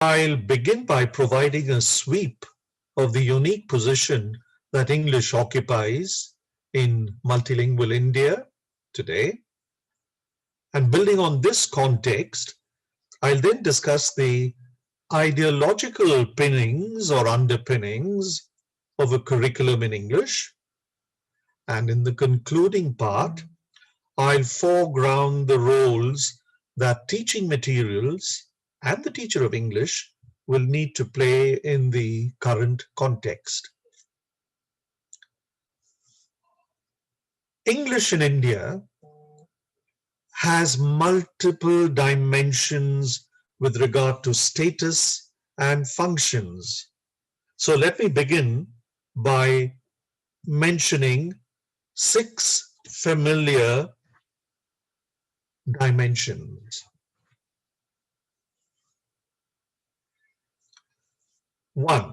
I'll begin by providing a sweep of the unique position that English occupies in multilingual India today. And building on this context, I'll then discuss the ideological pinnings or underpinnings of a curriculum in English. And in the concluding part, I'll foreground the roles that teaching materials and the teacher of English will need to play in the current context. English in India has multiple dimensions with regard to status and functions. So let me begin by mentioning 6 familiar dimensions. 1.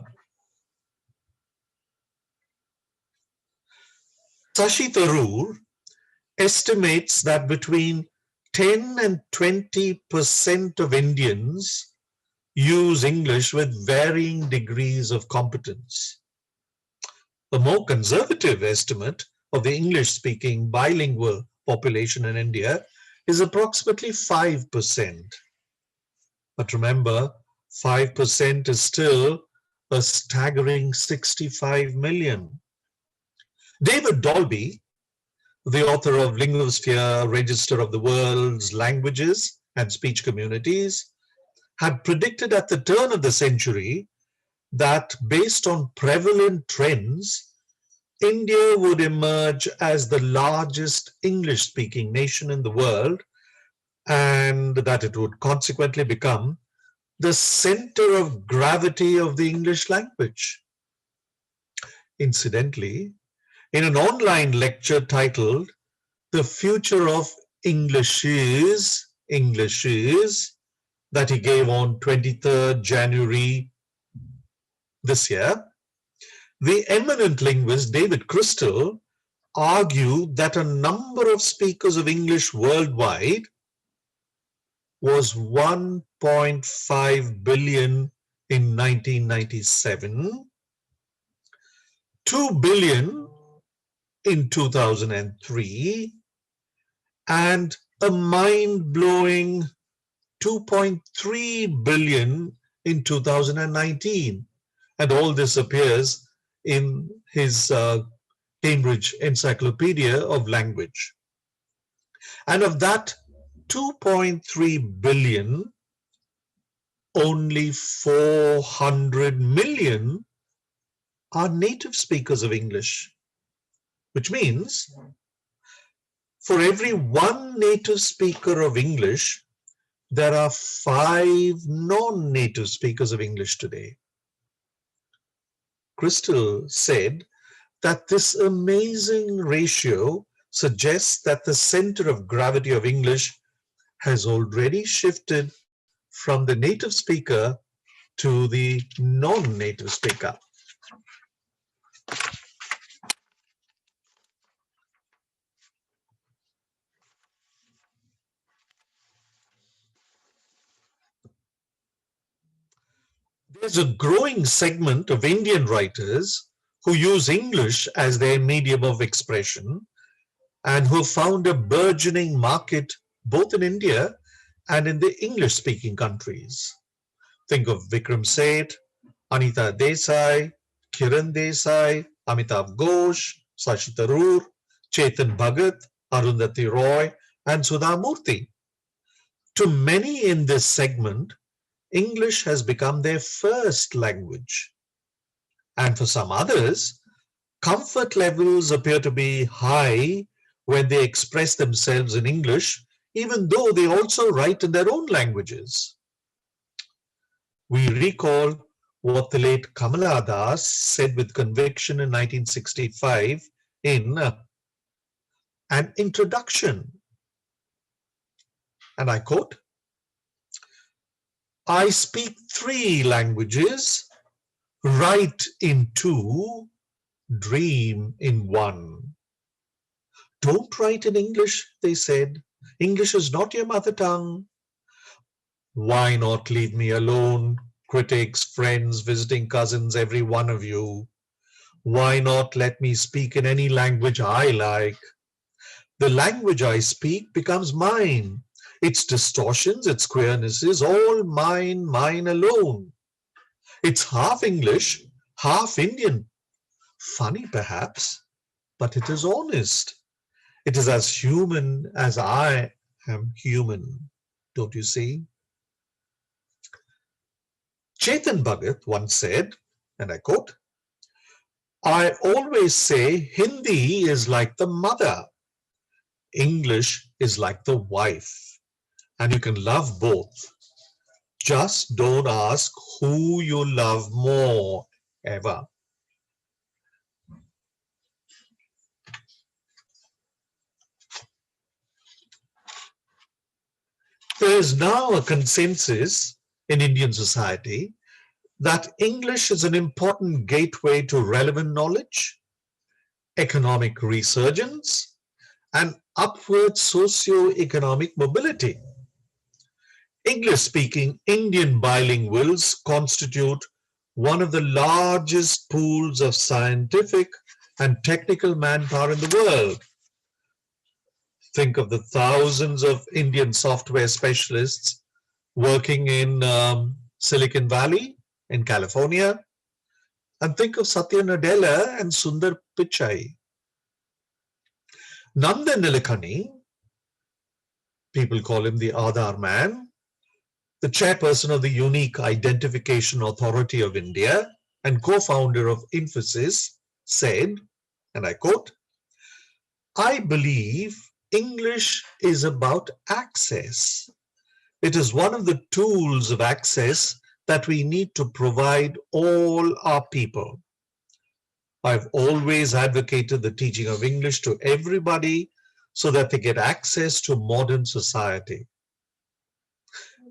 Shashi Tharoor estimates that between 10 and 20% of Indians use English with varying degrees of competence. A more conservative estimate of the English-speaking bilingual population in India is approximately 5%. But remember, 5% is still a staggering 65 million. David Dolby, the author of Linguosphere, Register of the World's Languages and Speech Communities, had predicted at the turn of the century that based on prevalent trends, India would emerge as the largest English-speaking nation in the world, and that it would consequently become the center of gravity of the English language. Incidentally, in an online lecture titled "The Future of English is," that he gave on 23rd January this year, the eminent linguist David Crystal argued that a number of speakers of English worldwide was 1.5 billion in 1997, 2 billion in 2003, and a mind-blowing 2.3 billion in 2019. And all this appears in his Cambridge Encyclopedia of Language. And of that 2.3 billion, only 400 million are native speakers of English, which means for every 1 native speaker of English, there are 5 non-native speakers of English today. Crystal said that this amazing ratio suggests that the center of gravity of English has already shifted from the native speaker to the non-native speaker. There's a growing segment of Indian writers who use English as their medium of expression and who found a burgeoning market both in India and in the English-speaking countries. Think of Vikram Seth, Anita Desai, Kiran Desai, Amitav Ghosh, Shashi Tharoor, Chetan Bhagat, Arundhati Roy, and Sudha Murthy. To many in this segment, English has become their first language. And for some others, comfort levels appear to be high when they express themselves in English, even though they also write in their own languages. We recall what the late Kamala Das said with conviction in 1965 in an introduction. And I quote, "I speak 3 languages, write in 2, dream in 1. Don't write in English," they said. "English is not your mother tongue. Why not leave me alone? critics, friends, visiting cousins, every one of you. Why not let me speak in any language I like? The language I speak becomes mine. Its distortions, its queernesses, all mine, mine alone. It's half English, half Indian. Funny perhaps, but it is honest. It is as human as I am human. Don't you see? Chetan Bhagat once said, and I quote, I always say Hindi is like the mother, English is like the wife, and you can love both. Just don't ask who you love more, ever. There is now a consensus in Indian society that English is an important gateway to relevant knowledge, economic resurgence, and upward socio-economic mobility. English-speaking Indian bilinguals constitute one of the largest pools of scientific and technical manpower in the world. Think of the thousands of Indian software specialists working in Silicon Valley in California, and think of Satya Nadella and Sundar Pichai. Nandan Nilekani, people call him the Aadhaar man, the chairperson of the Unique Identification Authority of India and co-founder of Infosys, said, and I quote, I believe English is about access. It is one of the tools of access that we need to provide all our people. I've always advocated the teaching of English to everybody so that they get access to modern society.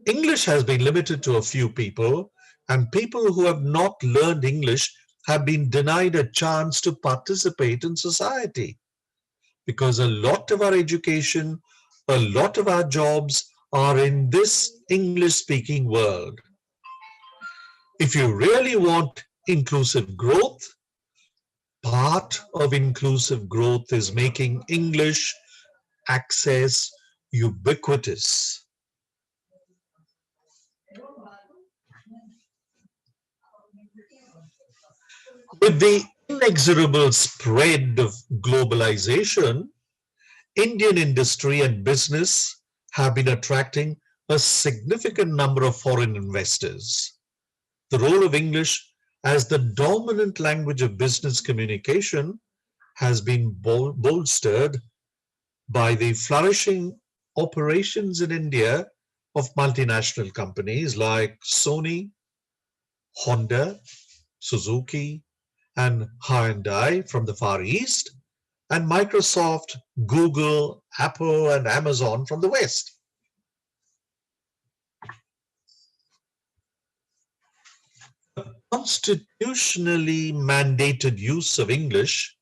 English has been limited to a few people, and people who have not learned English have been denied a chance to participate in society. Because a lot of our education, a lot of our jobs are in this English-speaking world. If you really want inclusive growth, part of inclusive growth is making English access ubiquitous. With the inexorable spread of globalization, Indian industry and business have been attracting a significant number of foreign investors. The role of English as the dominant language of business communication has been bolstered by the flourishing operations in India of multinational companies like Sony, Honda, Suzuki, and Hyundai from the Far East, and Microsoft, Google, Apple, and Amazon from the West. Constitutionally mandated use of English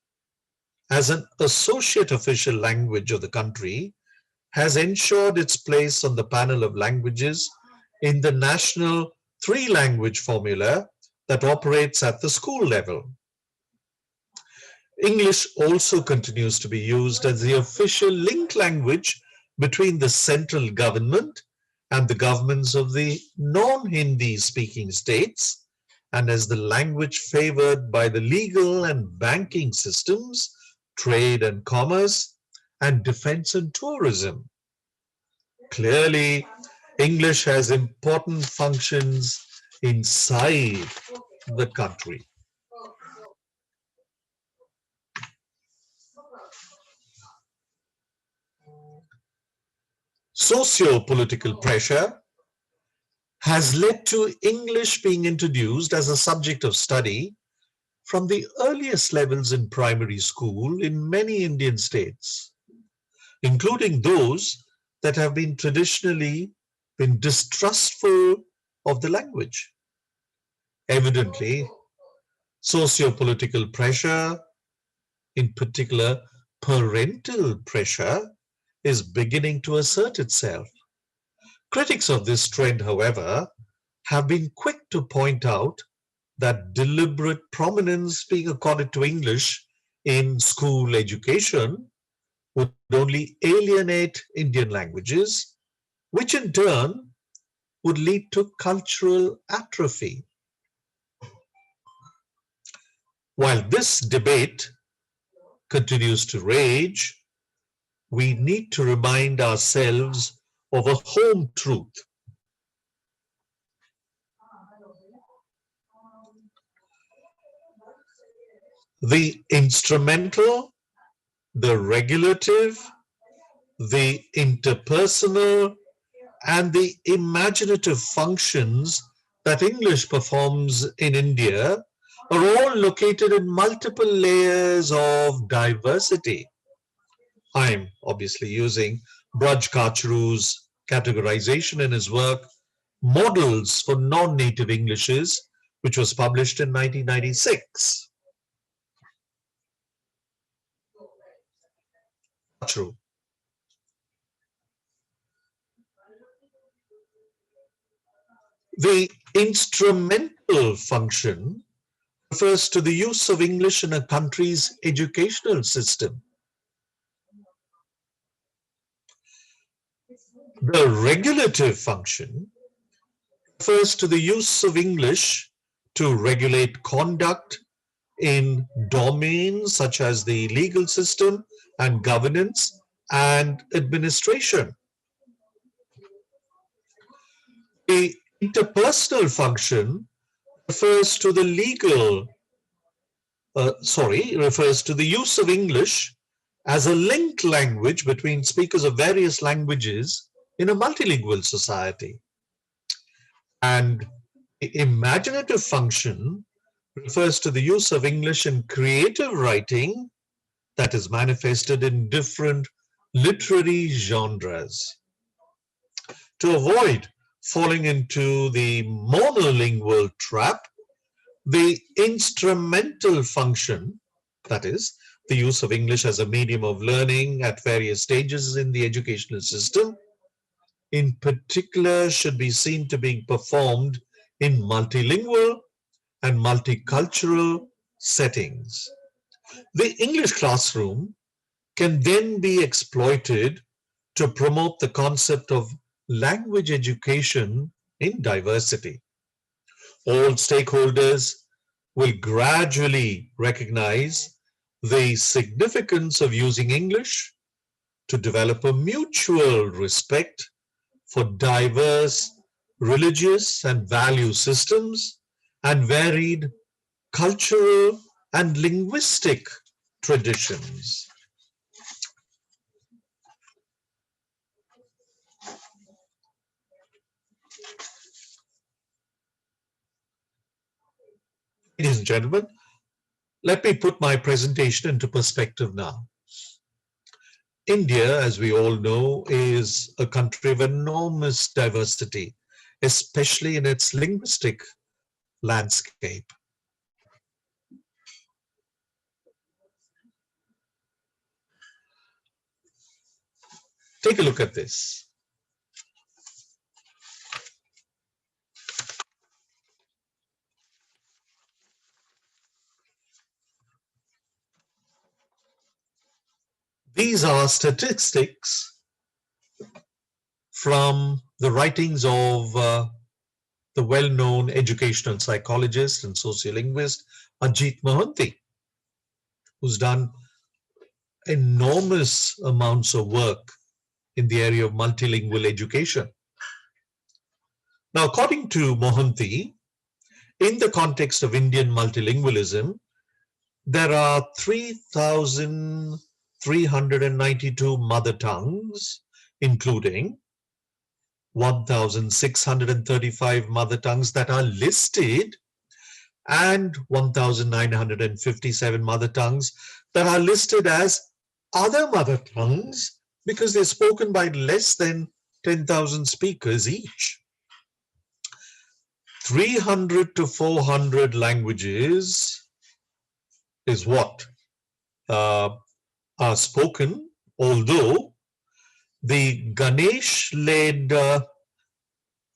as an associate official language of the country has ensured its place on the panel of languages in the national three-language formula that operates at the school level. English also continues to be used as the official link language between the central government and the governments of the non-Hindi speaking states, and as the language favored by the legal and banking systems, trade and commerce, and defense and tourism. Clearly, English has important functions inside the country. Socio-political pressure has led to English being introduced as a subject of study from the earliest levels in primary school in many Indian states, including those that have been traditionally been distrustful of the language. Evidently, socio-political pressure, in particular parental pressure, is beginning to assert itself. Critics of this trend, however, have been quick to point out that deliberate prominence being accorded to English in school education would only alienate Indian languages, which in turn would lead to cultural atrophy. While this debate continues to rage, we need to remind ourselves of a home truth. The instrumental, the regulative, the interpersonal, and the imaginative functions that English performs in India are all located in multiple layers of diversity. I'm obviously using Braj Kachru's categorization in his work Models for Non-Native Englishes, which was published in 1996. Kachru. The instrumental function refers to the use of English in a country's educational system. The regulative function refers to the use of English to regulate conduct in domains such as the legal system and governance and administration. The interpersonal function refers to the refers to the use of English as a linked language between speakers of various languages in a multilingual society. And the imaginative function refers to the use of English in creative writing that is manifested in different literary genres. To avoid falling into the monolingual trap, the instrumental function, that is, the use of English as a medium of learning at various stages in the educational system, in particular should be seen to be performed in multilingual and multicultural settings. The English classroom can then be exploited to promote the concept of language education in diversity. All stakeholders will gradually recognize the significance of using English to develop a mutual respect for diverse religious and value systems and varied cultural and linguistic traditions. Ladies and gentlemen, let me put my presentation into perspective now. India, as we all know, is a country of enormous diversity, especially in its linguistic landscape. Take a look at this. These are statistics from the writings of the well-known educational psychologist and sociolinguist Ajit Mohanty, who's done enormous amounts of work in the area of multilingual education. Now, according to Mohanty, in the context of Indian multilingualism, there are 3,392 mother tongues, including 1,635 mother tongues that are listed and 1,957 mother tongues that are listed as other mother tongues because they're spoken by less than 10,000 speakers each. 300 to 400 languages is what are spoken, although the Ganesh-led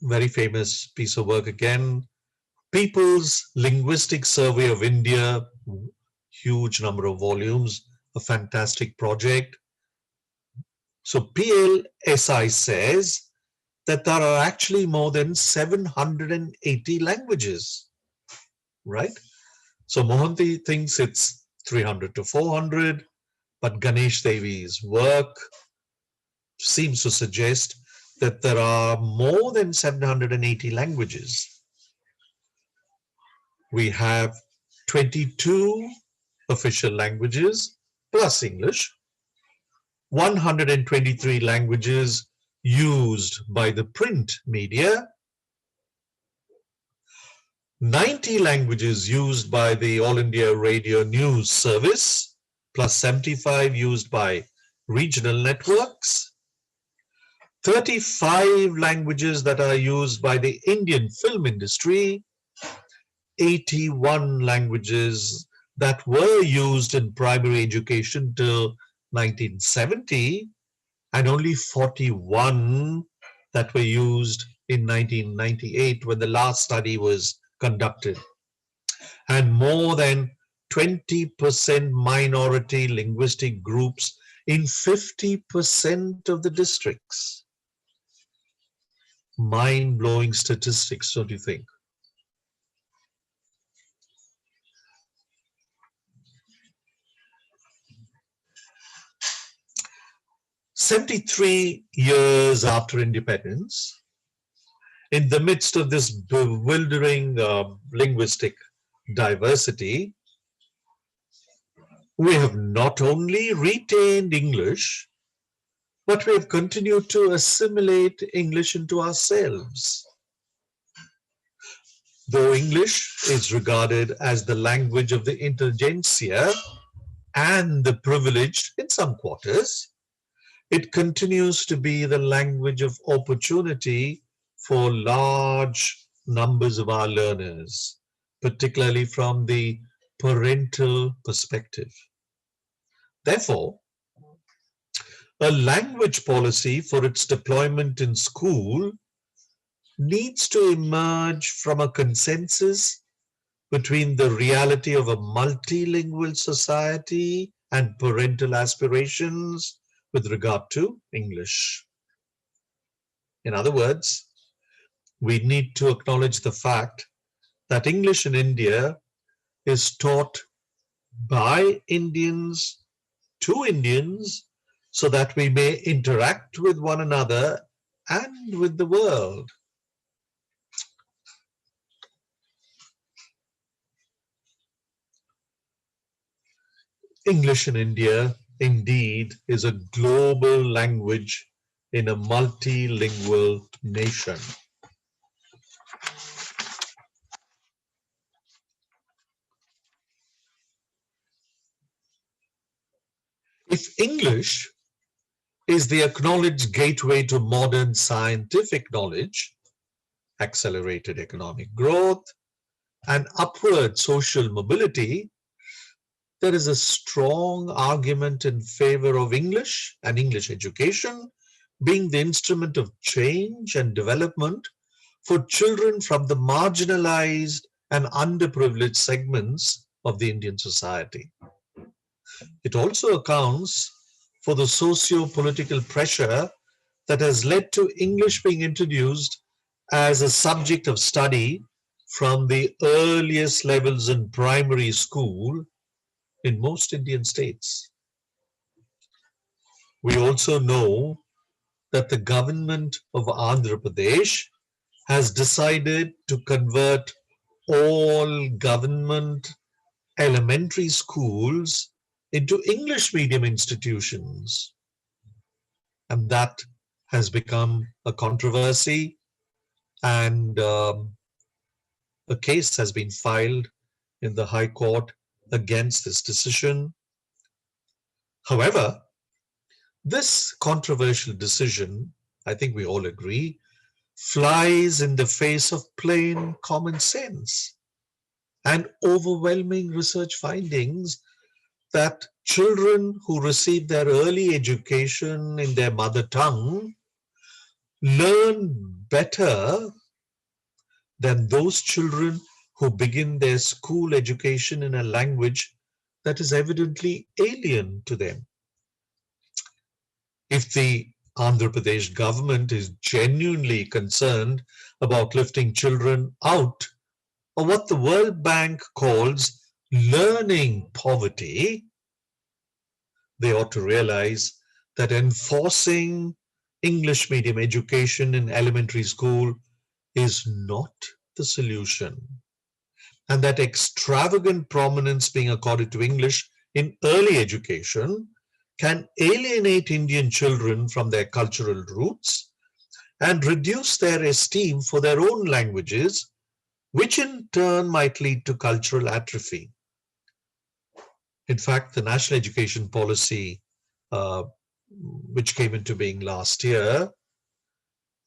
very famous piece of work again. People's Linguistic Survey of India, huge number of volumes, a fantastic project. So PLSI says that there are actually more than 780 languages, right? So Mohanty thinks it's 300 to 400, but Ganesh Devi's work seems to suggest that there are more than 780 languages. We have 22 official languages plus English, 123 languages used by the print media, 90 languages used by the All India Radio News Service, plus 75 used by regional networks, 35 languages that are used by the Indian film industry, 81 languages that were used in primary education till 1970, and only 41 that were used in 1998 when the last study was conducted. And more than 20% minority linguistic groups in 50% of the districts. Mind-blowing statistics, don't you think? "73 years after independence, in the midst of this bewildering linguistic diversity, we have not only retained English, but we have continued to assimilate English into ourselves. Though English is regarded as the language of the intelligentsia and the privileged in some quarters, it continues to be the language of opportunity for large numbers of our learners, particularly from the parental perspective. Therefore, a language policy for its deployment in school needs to emerge from a consensus between the reality of a multilingual society and parental aspirations with regard to English. In other words, we need to acknowledge the fact that English in India is taught by Indians to Indians so that we may interact with one another and with the world. English in India indeed is a global language in a multilingual nation. If English is the acknowledged gateway to modern scientific knowledge, accelerated economic growth, and upward social mobility, there is a strong argument in favor of English and English education being the instrument of change and development for children from the marginalized and underprivileged segments of the Indian society. It also accounts for the socio-political pressure that has led to English being introduced as a subject of study from the earliest levels in primary school in most Indian states. We also know that the government of Andhra Pradesh has decided to convert all government elementary schools into English medium institutions. And that has become a controversy, and a case has been filed in the High Court against this decision. However, this controversial decision, I think we all agree, flies in the face of plain common sense and overwhelming research findings that children who receive their early education in their mother tongue learn better than those children who begin their school education in a language that is evidently alien to them. If the Andhra Pradesh government is genuinely concerned about lifting children out of what the World Bank calls learning poverty, they ought to realize that enforcing English medium education in elementary school is not the solution, and that extravagant prominence being accorded to English in early education can alienate Indian children from their cultural roots and reduce their esteem for their own languages, which in turn might lead to cultural atrophy. In fact, the national education policy, which came into being last year,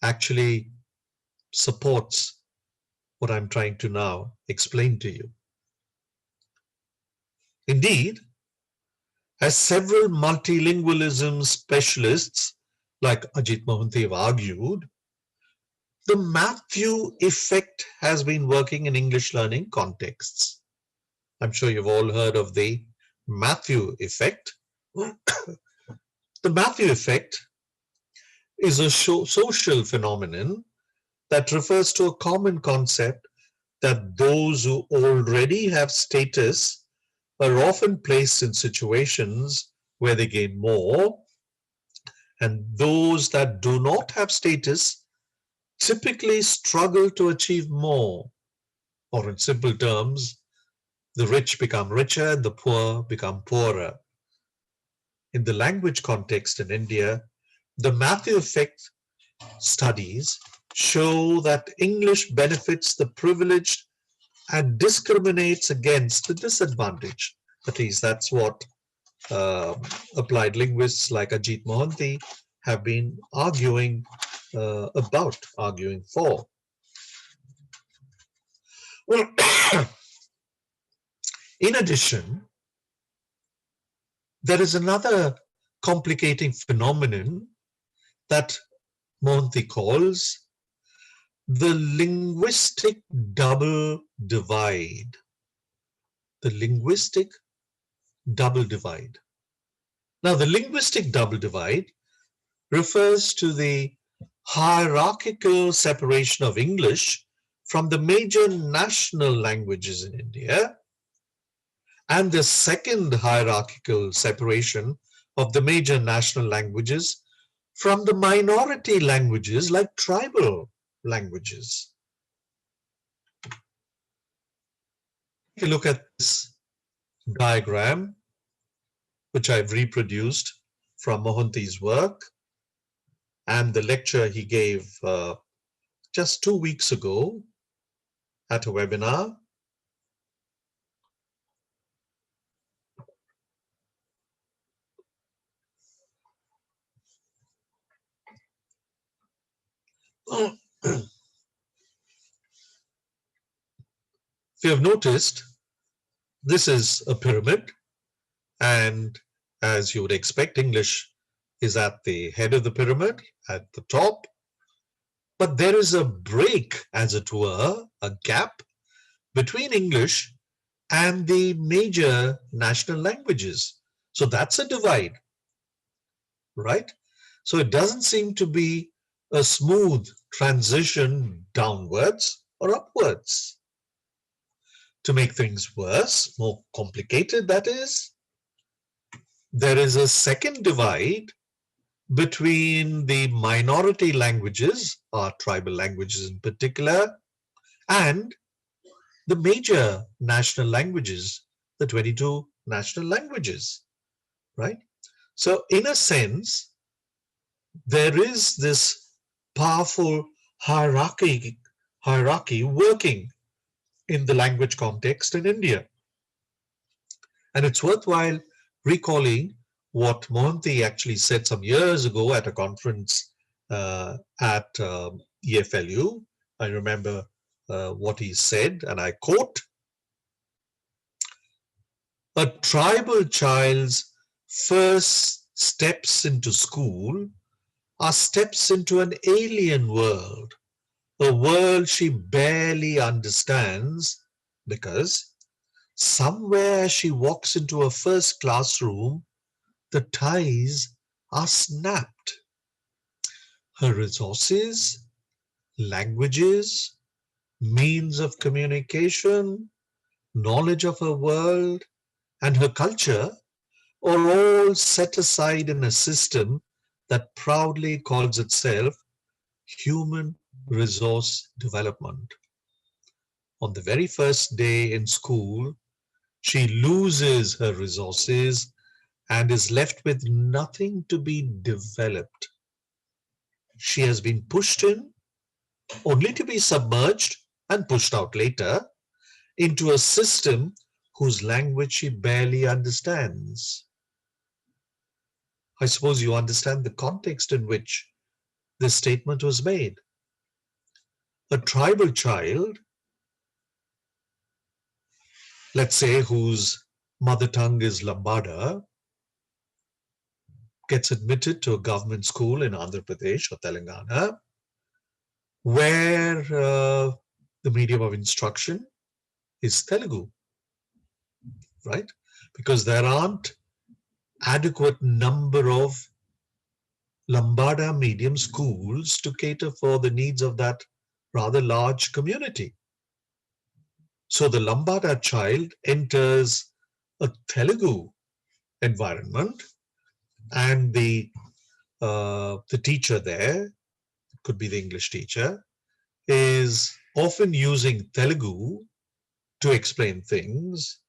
actually supports what I'm trying to now explain to you. Indeed, as several multilingualism specialists like Ajit Mohanty have argued, the Matthew effect has been working in English learning contexts. I'm sure you've all heard of the Matthew effect. The Matthew effect is a social phenomenon that refers to a common concept that those who already have status are often placed in situations where they gain more, and those that do not have status typically struggle to achieve more. Or in simple terms, the rich become richer and the poor become poorer. In the language context in India, the Matthew effect studies show that English benefits the privileged and discriminates against the disadvantaged. At least that's what applied linguists like Ajit Mohanty have been arguing arguing for. Well, in addition, there is another complicating phenomenon that Mohanty calls the linguistic double divide. The linguistic double divide. Now, the linguistic double divide refers to the hierarchical separation of English from the major national languages in India, and the second hierarchical separation of the major national languages from the minority languages like tribal languages. Take a look at this diagram, which I've reproduced from Mohanty's work and the lecture he gave just 2 weeks ago at a webinar. If you have noticed, this is a pyramid, and as you would expect, English is at the head of the pyramid, at the top, but there is a break, as it were, a gap between English and the major national languages. So that's a divide, right? So it doesn't seem to be a smooth transition downwards or upwards. To make things worse, more complicated that is, there is a second divide between the minority languages, or tribal languages in particular, and the major national languages, the 22 national languages, right? So in a sense, there is this powerful hierarchy working in the language context in India. And it's worthwhile recalling what Mohanty actually said some years ago at a conference at EFLU. I remember what he said, and I quote, "A tribal child's first steps into school are steps into an alien world, a world she barely understands, because somewhere as she walks into a first classroom, the ties are snapped. Her resources, languages, means of communication, knowledge of her world, and her culture are all set aside in a system that proudly calls itself human resource development. On the very first day in school, she loses her resources and is left with nothing to be developed. She has been pushed in only to be submerged and pushed out later into a system whose language she barely understands. I suppose you understand the context in which this statement was made. A tribal child, let's say whose mother tongue is Lambada, gets admitted to a government school in Andhra Pradesh or Telangana, where the medium of instruction is Telugu, right? Because there aren't adequate number of Lambada medium schools to cater for the needs of that rather large community. So the Lambada child enters a Telugu environment, and the teacher there, could be the English teacher, is often using Telugu to explain things,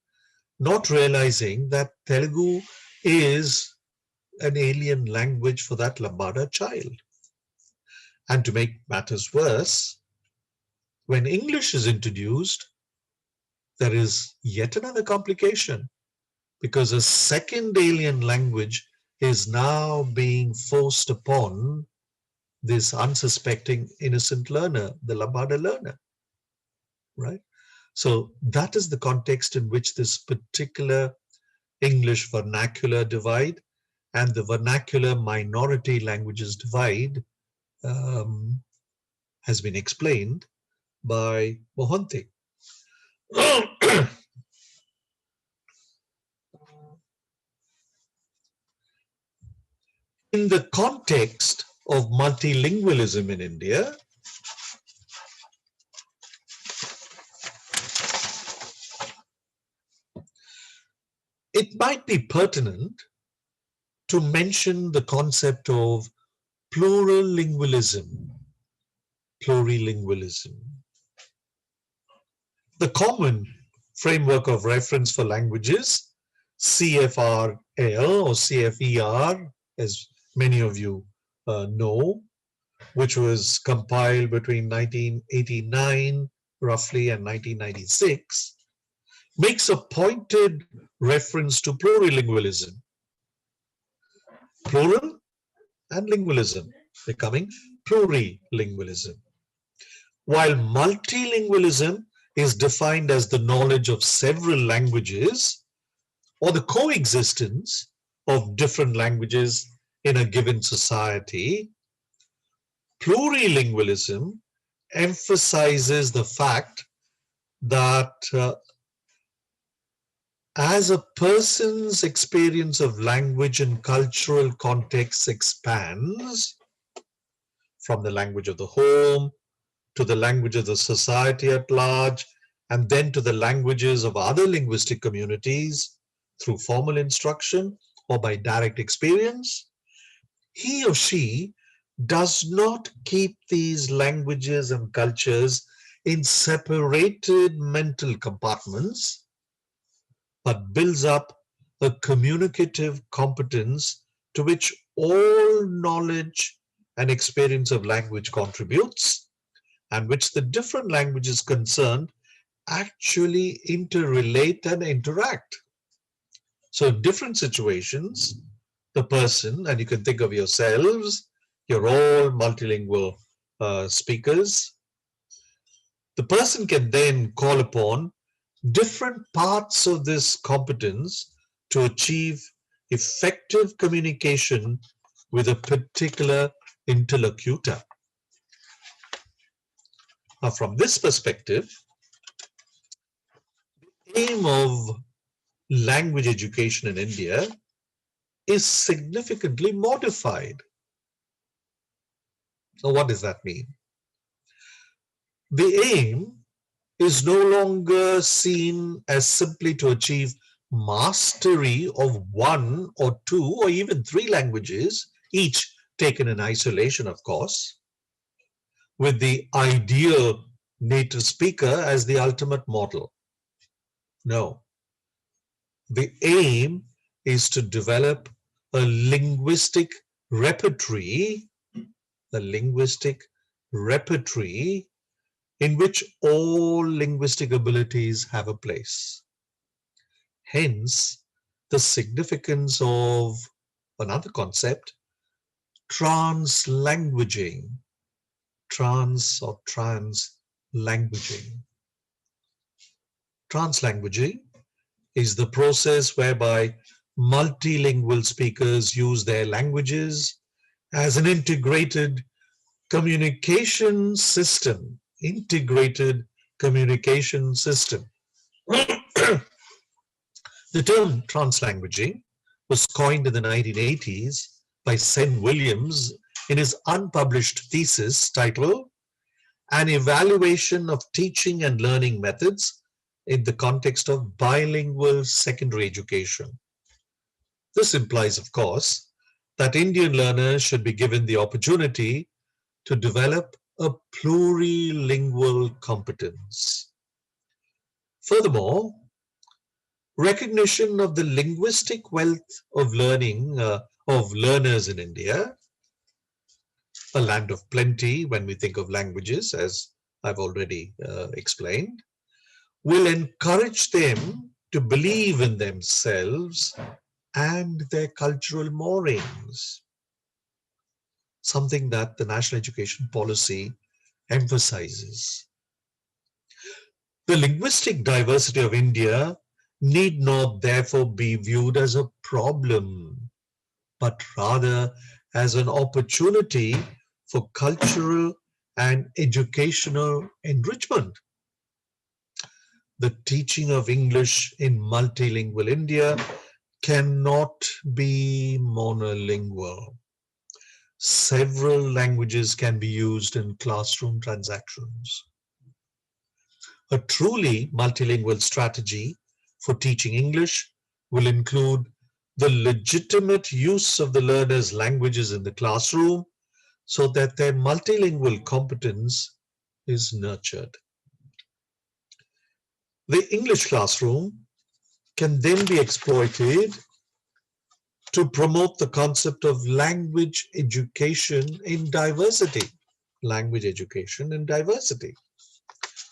not realizing that Telugu is an alien language for that Lambada child. And to make matters worse, when English is introduced, there is yet another complication, because a second alien language is now being forced upon this unsuspecting innocent learner, the Lambada learner, right? So that is the context in which this particular English vernacular divide and the vernacular minority languages divide has been explained by Mohanty. In the context of multilingualism in India, it might be pertinent to mention the concept of plurilingualism. Plurilingualism. The common framework of reference for languages, CFRL or CFER, as many of you know, which was compiled between 1989 roughly and 1996, makes a pointed reference to plurilingualism. Plural and lingualism becoming plurilingualism. While multilingualism is defined as the knowledge of several languages or the coexistence of different languages in a given society, plurilingualism emphasizes the fact that as a person's experience of language and cultural context expands from the language of the home to the language of the society at large, and then to the languages of other linguistic communities through formal instruction or by direct experience, he or she does not keep these languages and cultures in separated mental compartments, but builds up a communicative competence to which all knowledge and experience of language contributes, and which the different languages concerned actually interrelate and interact. So in different situations, the person, and you can think of yourselves, you're all multilingual speakers, the person can then call upon different parts of this competence to achieve effective communication with a particular interlocutor. Now, from this perspective, the aim of language education in India is significantly modified. So what does that mean? The aim is no longer seen as simply to achieve mastery of one or two or even three languages, each taken in isolation, of course, with the ideal native speaker as the ultimate model. No. The aim is to develop a linguistic repertory, in which all linguistic abilities have a place. Hence, the significance of another concept, translanguaging. Translanguaging is the process whereby multilingual speakers use their languages as an integrated communication system. The term translanguaging was coined in the 1980s by Sen Williams in his unpublished thesis titled An Evaluation of Teaching and Learning Methods in the Context of Bilingual Secondary Education. This implies, of course, that Indian learners should be given the opportunity to develop a plurilingual competence. Furthermore, recognition of the linguistic wealth of learning of learners in India, a land of plenty when we think of languages, as I've already explained, will encourage them to believe in themselves and their cultural moorings, something that the national education policy emphasizes. The linguistic diversity of India need not therefore be viewed as a problem, but rather as an opportunity for cultural and educational enrichment. The teaching of English in multilingual India cannot be monolingual. Several languages can be used in classroom transactions. A truly multilingual strategy for teaching English will include the legitimate use of the learners' languages in the classroom so that their multilingual competence is nurtured. The English classroom can then be exploited to promote the concept of language education in diversity.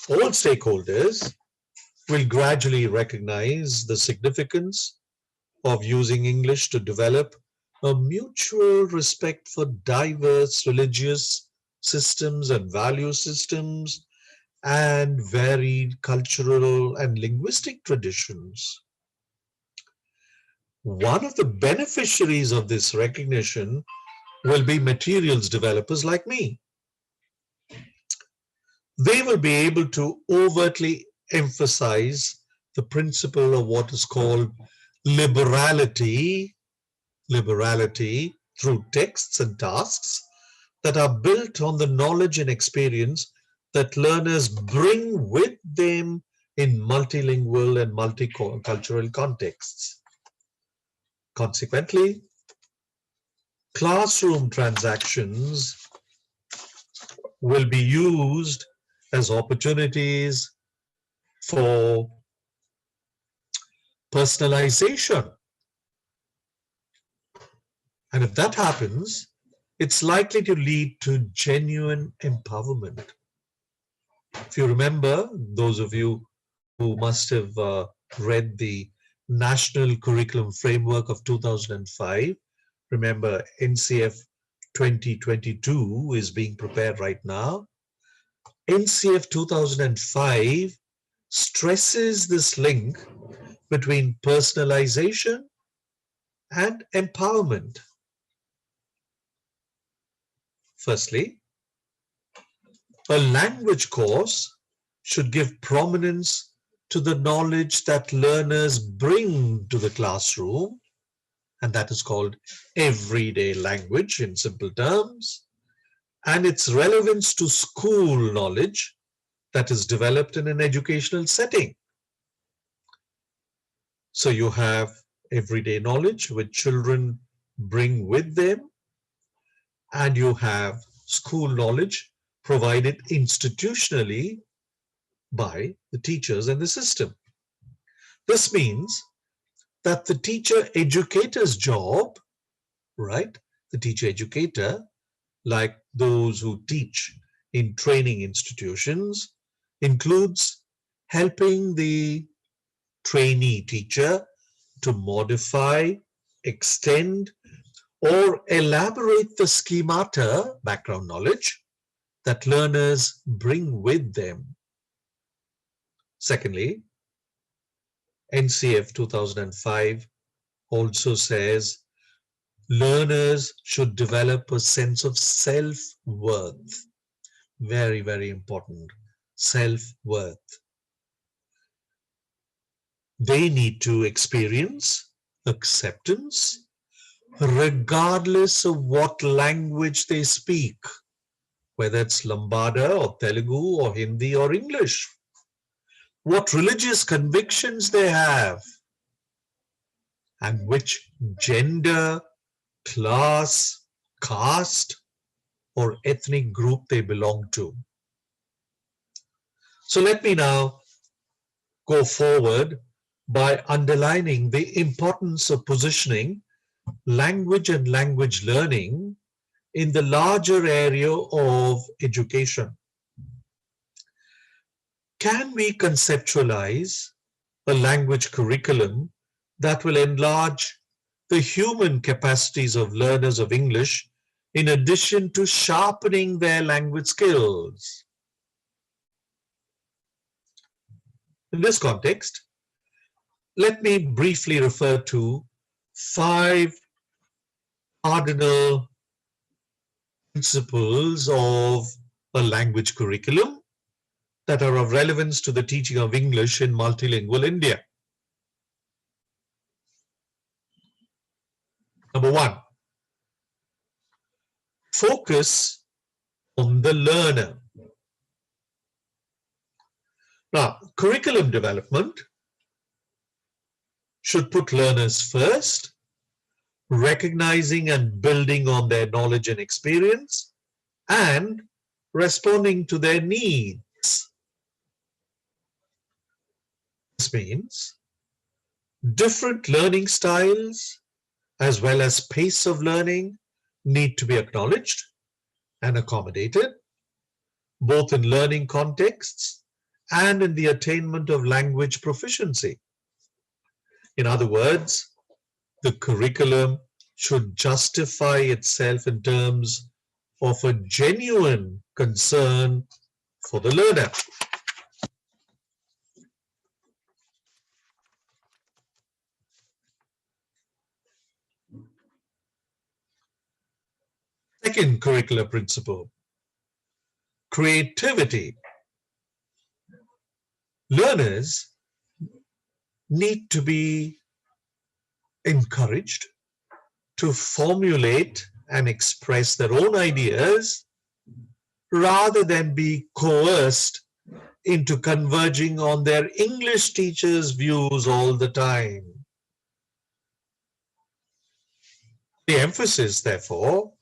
All stakeholders will gradually recognize the significance of using English to develop a mutual respect for diverse religious systems and value systems and varied cultural and linguistic traditions. One of the beneficiaries of this recognition will be materials developers like me. They will be able to overtly emphasize the principle of what is called liberality through texts and tasks that are built on the knowledge and experience that learners bring with them in multilingual and multicultural contexts. Consequently, classroom transactions will be used as opportunities for personalization. And if that happens, it's likely to lead to genuine empowerment. If you remember, those of you who must have read the National Curriculum Framework of 2005, remember NCF 2022 is being prepared right now. NCF 2005 stresses this link between personalization and empowerment. Firstly, a language course should give prominence to the knowledge that learners bring to the classroom, and that is called everyday language in simple terms, and its relevance to school knowledge that is developed in an educational setting. So you have everyday knowledge which children bring with them, and you have school knowledge provided institutionally by the teachers and the system. This means that the teacher educator's job, right? The teacher educator, like those who teach in training institutions, includes helping the trainee teacher to modify, extend, or elaborate the schemata, background knowledge, that learners bring with them. Secondly, NCF 2005 also says learners should develop a sense of self-worth. Very, very important. Self-worth. They need to experience acceptance regardless of what language they speak, whether it's Lambada or Telugu or Hindi or English, what religious convictions they have, and which gender, class, caste, or ethnic group they belong to. So let me now go forward by underlining the importance of positioning language and language learning in the larger area of education. Can we conceptualize a language curriculum that will enlarge the human capacities of learners of English in addition to sharpening their language skills? In this context, let me briefly refer to 5 cardinal principles of a language curriculum that are of relevance to the teaching of English in multilingual India. Number 1, focus on the learner. Now, curriculum development should put learners first, recognizing and building on their knowledge and experience, and responding to their needs. This means different learning styles as well as pace of learning need to be acknowledged and accommodated, both in learning contexts and in the attainment of language proficiency. In other words, the curriculum should justify itself in terms of a genuine concern for the learner. Second curricular principle, creativity. Learners need to be encouraged to formulate and express their own ideas rather than be coerced into converging on their English teacher's views all the time. The emphasis, therefore,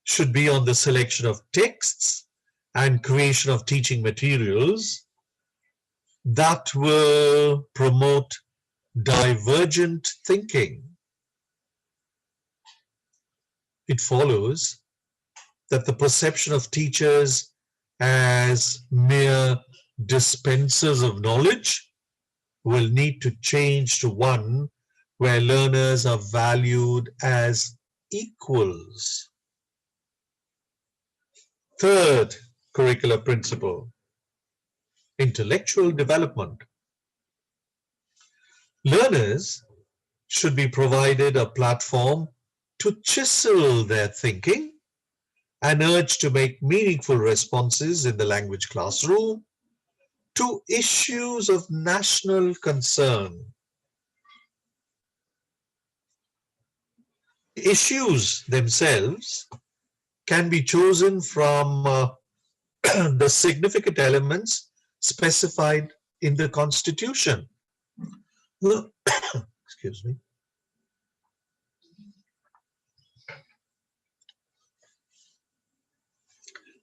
should be on the selection of texts and creation of teaching materials that will promote divergent thinking. It follows that the perception of teachers as mere dispensers of knowledge will need to change to one where learners are valued as equals. Third curricular principle, intellectual development. Learners should be provided a platform to chisel their thinking an urge to make meaningful responses in the language classroom to issues of national concern. Issues themselves can be chosen from the significant elements specified in the Constitution. Excuse me.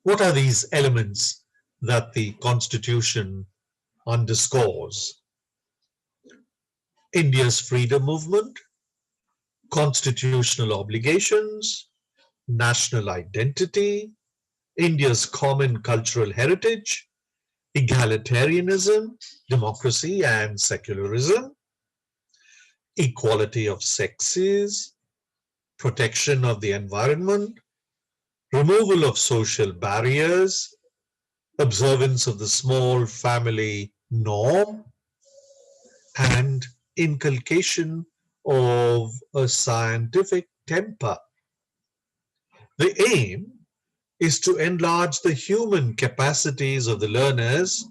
What are these elements that the Constitution underscores? India's freedom movement, constitutional obligations, national identity, India's common cultural heritage, egalitarianism, democracy and secularism, equality of sexes, protection of the environment, removal of social barriers, observance of the small family norm, and inculcation of a scientific temper. The aim is to enlarge the human capacities of the learners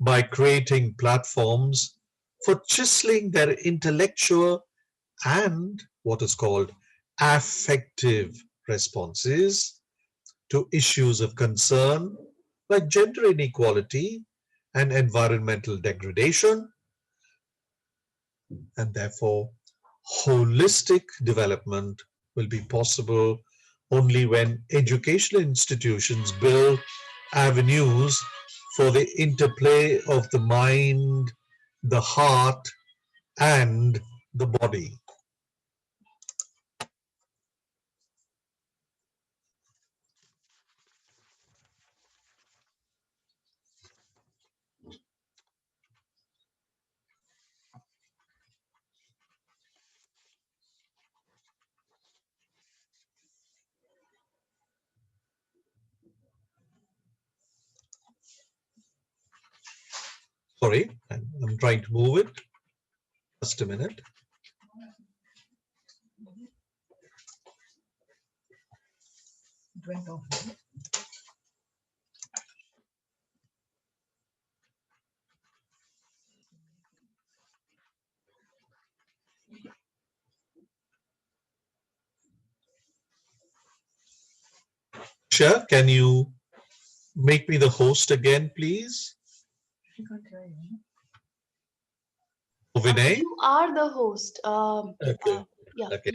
by creating platforms for chiseling their intellectual and what is called affective responses to issues of concern like gender inequality and environmental degradation, and therefore holistic development will be possible only when educational institutions build avenues for the interplay of the mind, the heart, and the body. Sorry, I'm trying to move it. Just a minute. It went off. Sure, can you make me the host again, please? She can't hear you. Vinay? You are the host. Okay. Yeah, Okay.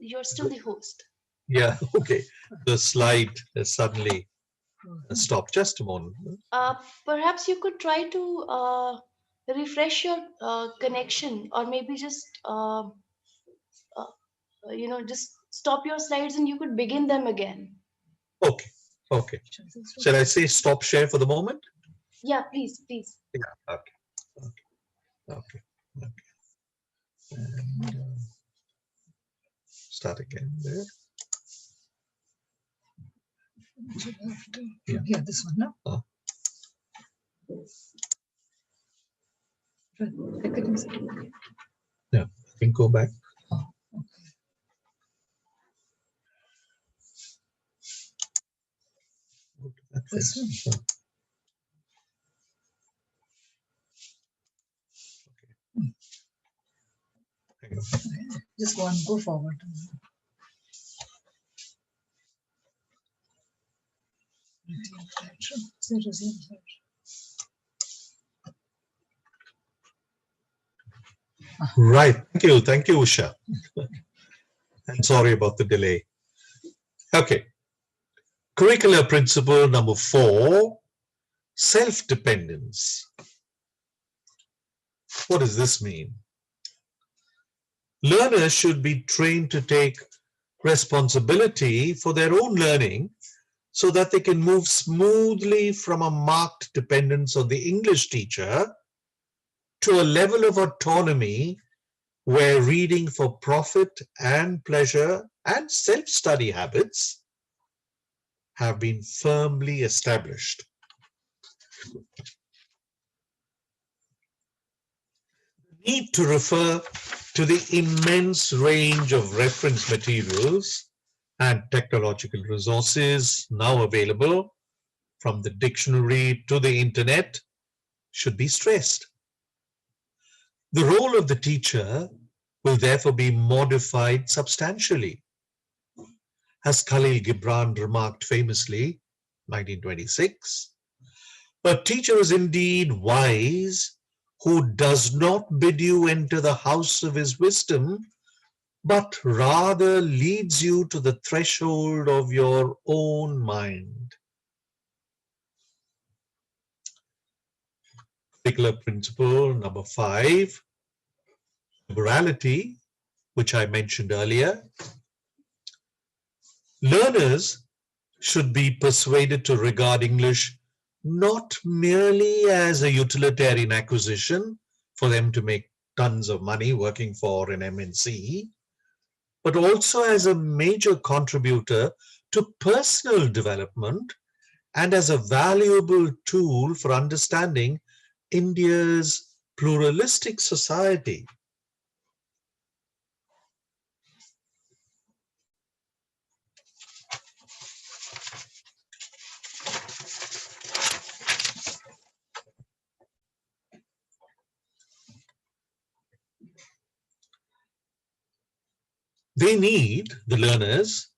you're still the host. Yeah, okay. The slide has suddenly stopped. Just a moment. Perhaps you could try to refresh your connection, or maybe just just stop your slides and you could begin them again. Okay, okay. Shall I say stop share for the moment? Yeah, please, please. Yeah, okay, okay, okay. And start again there. Yeah, this one, no? Oh. Yeah, I can go back. Go to that This first. one? Hang on. Just go on, go forward. Right. Thank you, Usha. And sorry about the delay. Okay. Curricular principle number 4, self-dependence. What does this mean? Learners should be trained to take responsibility for their own learning so that they can move smoothly from a marked dependence on the English teacher to a level of autonomy where reading for profit and pleasure and self-study habits have been firmly established. The need to refer to the immense range of reference materials and technological resources now available, from the dictionary to the internet, should be stressed. The role of the teacher will therefore be modified substantially. As Khalil Gibran remarked famously, 1926, a teacher is indeed wise who does not bid you enter the house of his wisdom, but rather leads you to the threshold of your own mind. Particular principle number 5, liberality, which I mentioned earlier. Learners should be persuaded to regard English not merely as a utilitarian acquisition for them to make tons of money working for an MNC, but also as a major contributor to personal development and as a valuable tool for understanding India's pluralistic society. They need, the learners,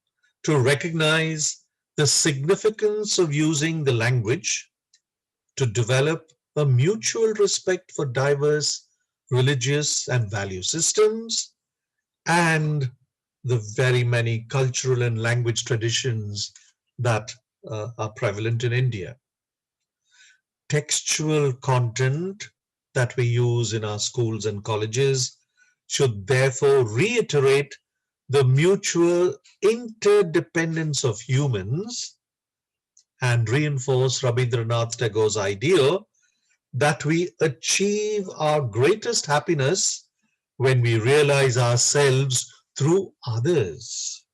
to recognize the significance of using the language to develop a mutual respect for diverse religious and value systems and the very many cultural and language traditions that are prevalent in India. Textual content that we use in our schools and colleges should therefore reiterate the mutual interdependence of humans and reinforce Rabindranath Tagore's ideal that we achieve our greatest happiness when we realize ourselves through others.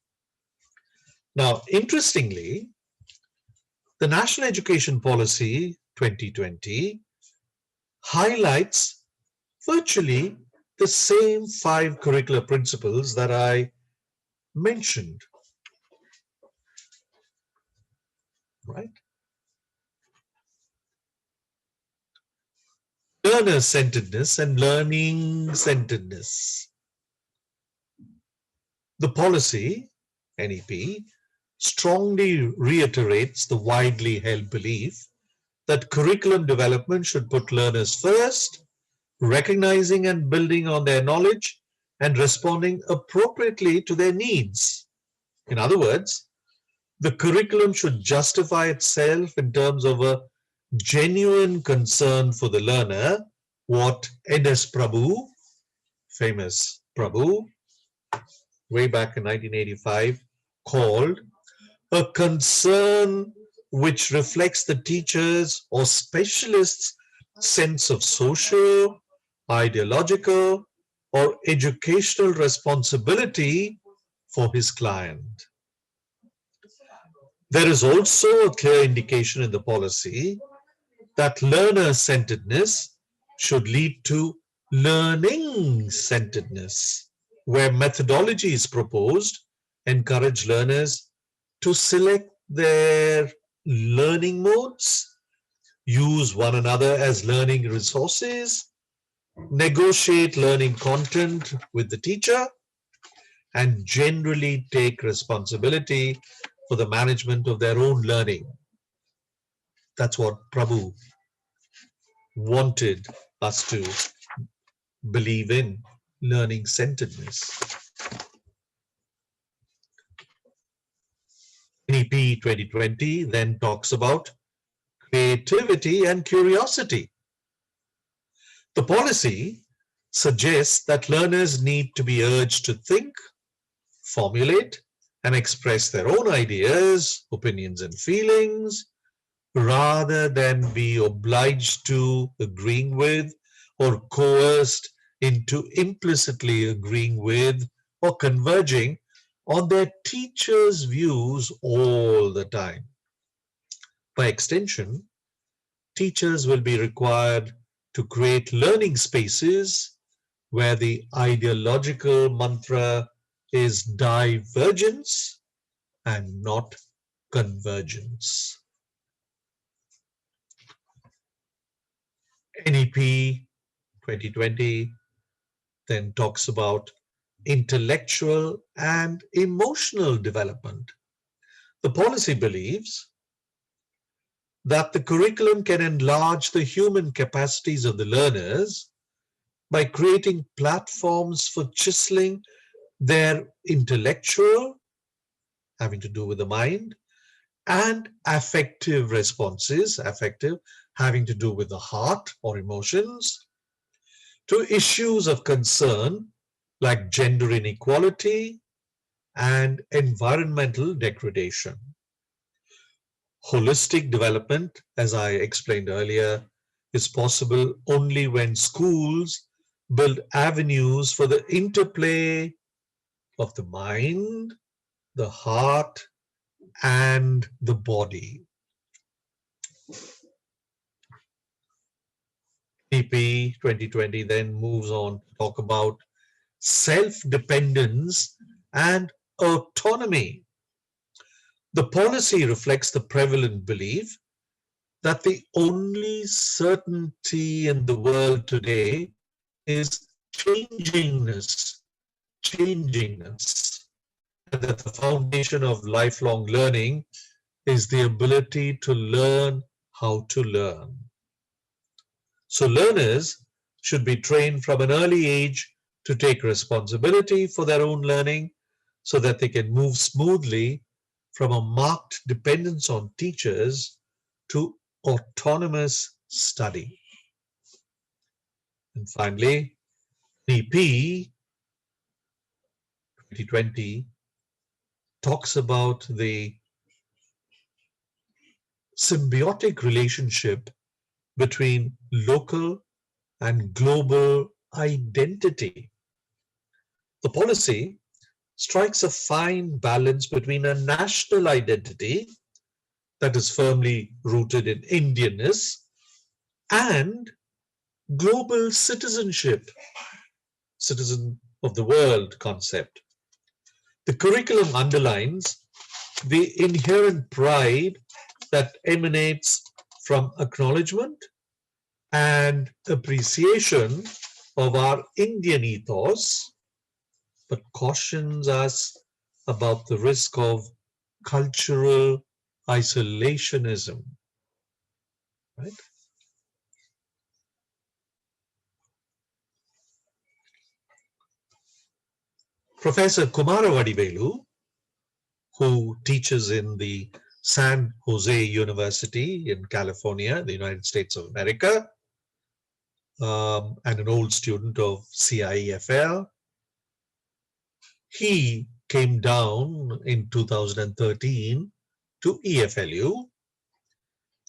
Now, interestingly, the National Education Policy 2020 highlights virtually the same 5 curricular principles that I mentioned, right? Learner-centeredness and learning-centeredness. The policy, NEP, strongly reiterates the widely held belief that curriculum development should put learners first, recognizing and building on their knowledge and responding appropriately to their needs. In other words, the curriculum should justify itself in terms of a genuine concern for the learner, what N.S. Prabhu, famous Prabhu, way back in 1985, called a concern which reflects the teacher's or specialist's sense of social, ideological, or educational responsibility for his client. There is also a clear indication in the policy that learner-centeredness should lead to learning-centeredness, where methodology is proposed, encourage learners to select their learning modes, use one another as learning resources, negotiate learning content with the teacher, and generally take responsibility for the management of their own learning. That's what Prabhu wanted us to believe in, learning-centeredness. NEP 2020 then talks about creativity and curiosity. The policy suggests that learners need to be urged to think, formulate, and express their own ideas, opinions, and feelings, rather than be obliged to agreeing with or coerced into implicitly agreeing with or converging on their teacher's views all the time. By extension, teachers will be required to create learning spaces where the ideological mantra is divergence and not convergence. NEP 2020 then talks about intellectual and emotional development. The policy believes that the curriculum can enlarge the human capacities of the learners by creating platforms for chiseling their intellectual, having to do with the mind, and affective responses, affective, having to do with the heart or emotions, to issues of concern like gender inequality and environmental degradation. Holistic development, as I explained earlier, is possible only when schools build avenues for the interplay of the mind, the heart, and the body. NEP 2020 then moves on to talk about self-dependence and autonomy. The policy reflects the prevalent belief that the only certainty in the world today is changingness, and that the foundation of lifelong learning is the ability to learn how to learn. So learners should be trained from an early age to take responsibility for their own learning so that they can move smoothly from a marked dependence on teachers to autonomous study. And finally, NEP 2020 talks about the symbiotic relationship between local and global identity. The policy strikes a fine balance between a national identity that is firmly rooted in Indianness and global citizenship, citizen of the world concept. The curriculum underlines the inherent pride that emanates from acknowledgement and appreciation of our Indian ethos, but cautions us about the risk of cultural isolationism. Right? Professor Kumara Vadivelu, who teaches in the San Jose University in California, the United States of America, and an old student of CIEFL. He came down in 2013 to EFLU,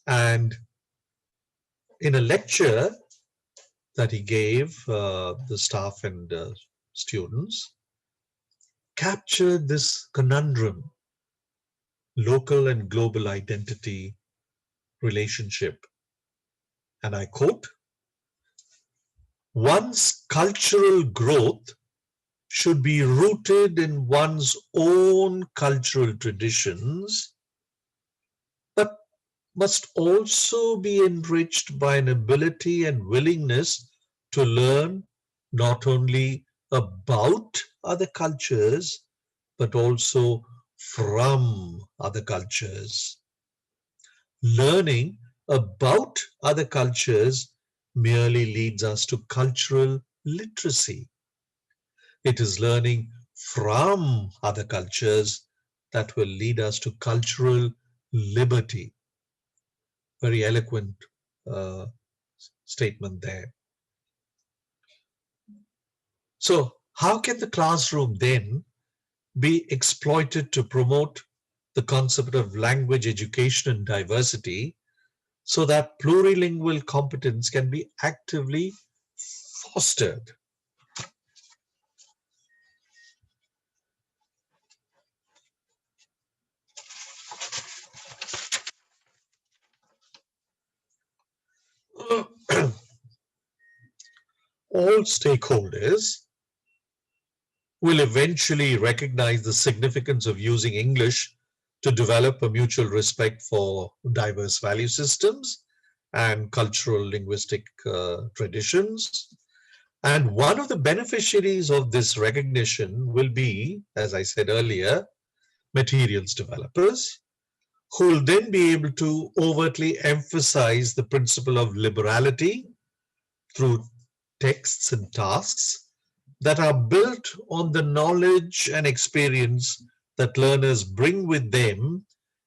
and in a lecture that he gave the staff and students, captured this conundrum, local and global identity relationship. And I quote, "One's cultural growth should be rooted in one's own cultural traditions, but must also be enriched by an ability and willingness to learn not only about other cultures, but also from other cultures. Learning about other cultures merely leads us to cultural literacy. It is learning from other cultures that will lead us to cultural liberty." Very eloquent statement there. So how can the classroom then be exploited to promote the concept of language education and diversity so that plurilingual competence can be actively fostered? All stakeholders will eventually recognize the significance of using English to develop a mutual respect for diverse value systems and cultural linguistic traditions. And one of the beneficiaries of this recognition will be, as I said earlier, materials developers, who will then be able to overtly emphasize the principle of liberality through texts and tasks that are built on the knowledge and experience that learners bring with them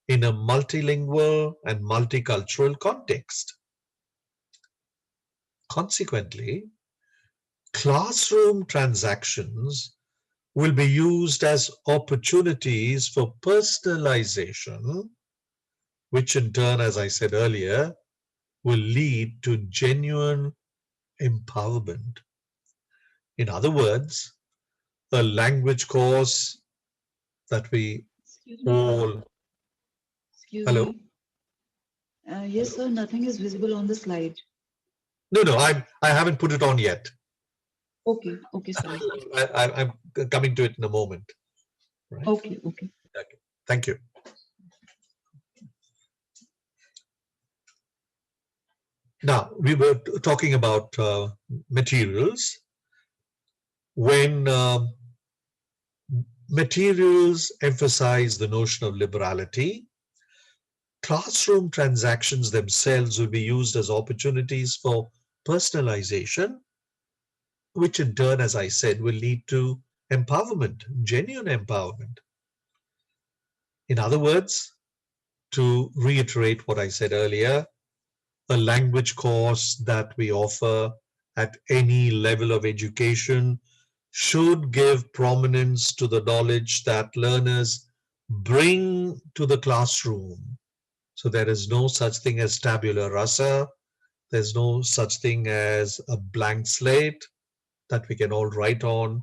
in a multilingual and multicultural context. Consequently, classroom transactions will be used as opportunities for personalization, which in turn, as I said earlier, will lead to genuine empowerment. In other words, a language course that we Excuse me. all, Excuse hello, me. Yes, hello. sir. Nothing is visible on the slide. No, I haven't put it on yet. Okay. Okay, sorry. I'm coming to it in a moment. Right. Okay. Okay. Okay. Thank you. Now we were talking about materials. When materials emphasize the notion of liberality, classroom transactions themselves will be used as opportunities for personalization, which in turn, as I said, will lead to empowerment, genuine empowerment. In other words, to reiterate what I said earlier, a language course that we offer at any level of education should give prominence to the knowledge that learners bring to the classroom. So there is no such thing as tabula rasa. There's no such thing as a blank slate that we can all write on.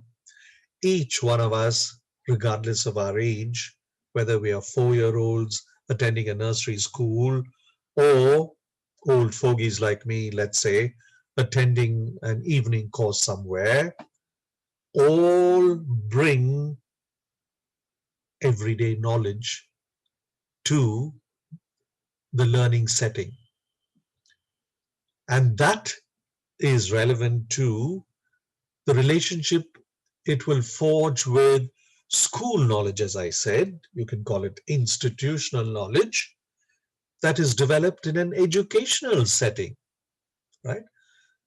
Each one of us, regardless of our age, whether we are 4-year-olds attending a nursery school or old fogies like me, let's say, attending an evening course somewhere, all bring everyday knowledge to the learning setting. And that is relevant to the relationship it will forge with school knowledge, as I said. You can call it institutional knowledge that is developed in an educational setting, right?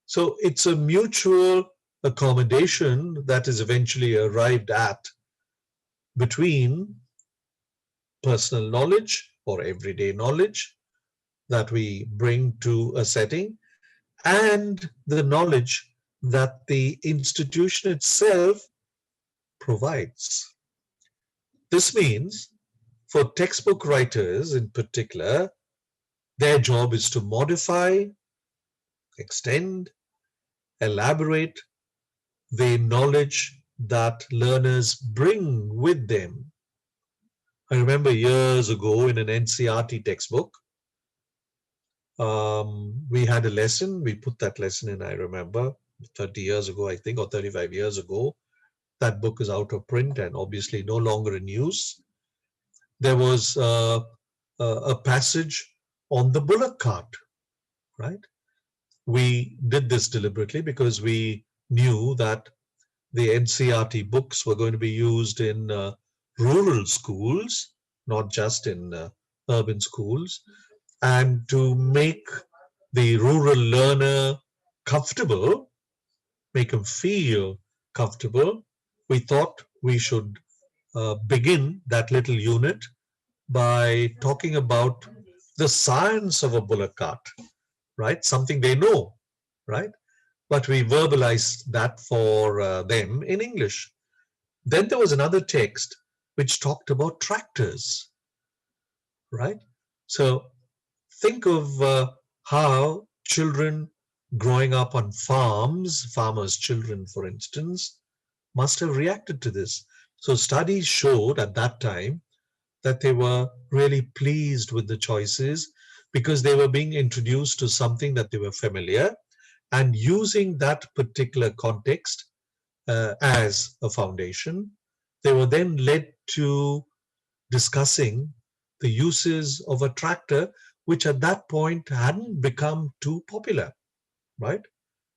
So it's a mutual accommodation that is eventually arrived at between personal knowledge or everyday knowledge that we bring to a setting and the knowledge that the institution itself provides. This means for textbook writers in particular, their job is to modify, extend, elaborate the knowledge that learners bring with them. I remember years ago in an NCERT textbook, we had a lesson, we put that lesson in, I remember, 30 years ago, I think, or 35 years ago. That book is out of print and obviously no longer in use. There was a passage on the bullock cart, right? We did this deliberately because we knew that the NCERT books were going to be used in rural schools, not just in urban schools. And to make the rural learner comfortable, make him feel comfortable, we thought we should begin that little unit by talking about the science of a bullock cart, right? Something they know, right? But we verbalized that for them in English. Then there was another text which talked about tractors, right? So think of how children growing up on farms, farmers' children, for instance, must have reacted to this. So studies showed at that time that they were really pleased with the choices because they were being introduced to something that they were familiar, and using that particular context as a foundation, they were then led to discussing the uses of a tractor, which at that point hadn't become too popular, right?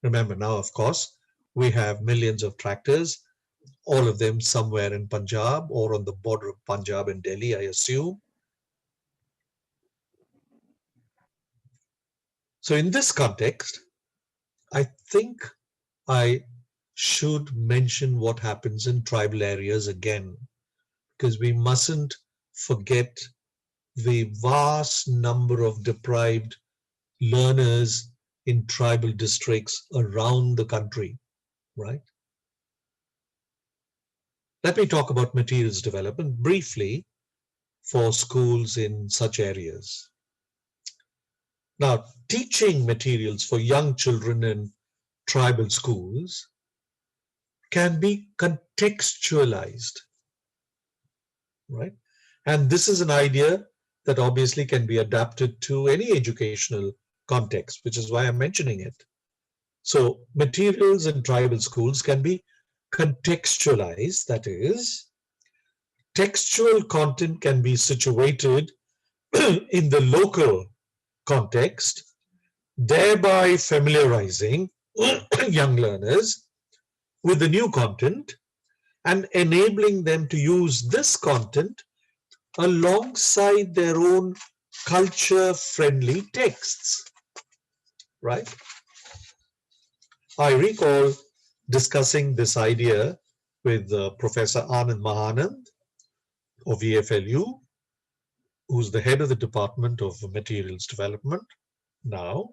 Remember now, of course, we have millions of tractors, all of them somewhere in Punjab or on the border of Punjab and Delhi, I assume. So in this context, I think I should mention what happens in tribal areas again, because we mustn't forget the vast number of deprived learners in tribal districts around the country, right? Let me talk about materials development briefly for schools in such areas. Now, teaching materials for young children in tribal schools can be contextualized, right? And this is an idea that obviously can be adapted to any educational context, which is why I'm mentioning it. So materials in tribal schools can be contextualized, that is, textual content can be situated in the local context, thereby familiarizing young learners with the new content and enabling them to use this content alongside their own culture-friendly texts, right? I recall discussing this idea with Professor Anand Mahanand of EFLU, who's the head of the Department of Materials Development now,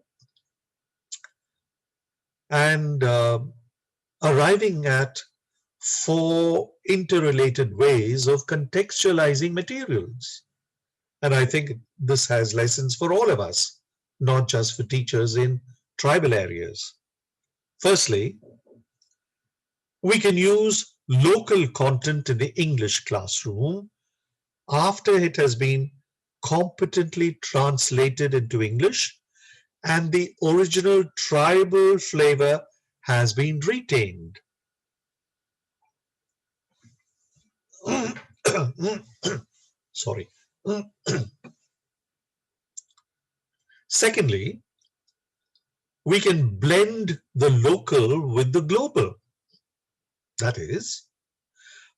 and arriving at 4 interrelated ways of contextualizing materials. And I think this has lessons for all of us, not just for teachers in tribal areas. Firstly, we can use local content in the English classroom after it has been competently translated into English and the original tribal flavor has been retained. Sorry. Secondly, we can blend the local with the global. That is,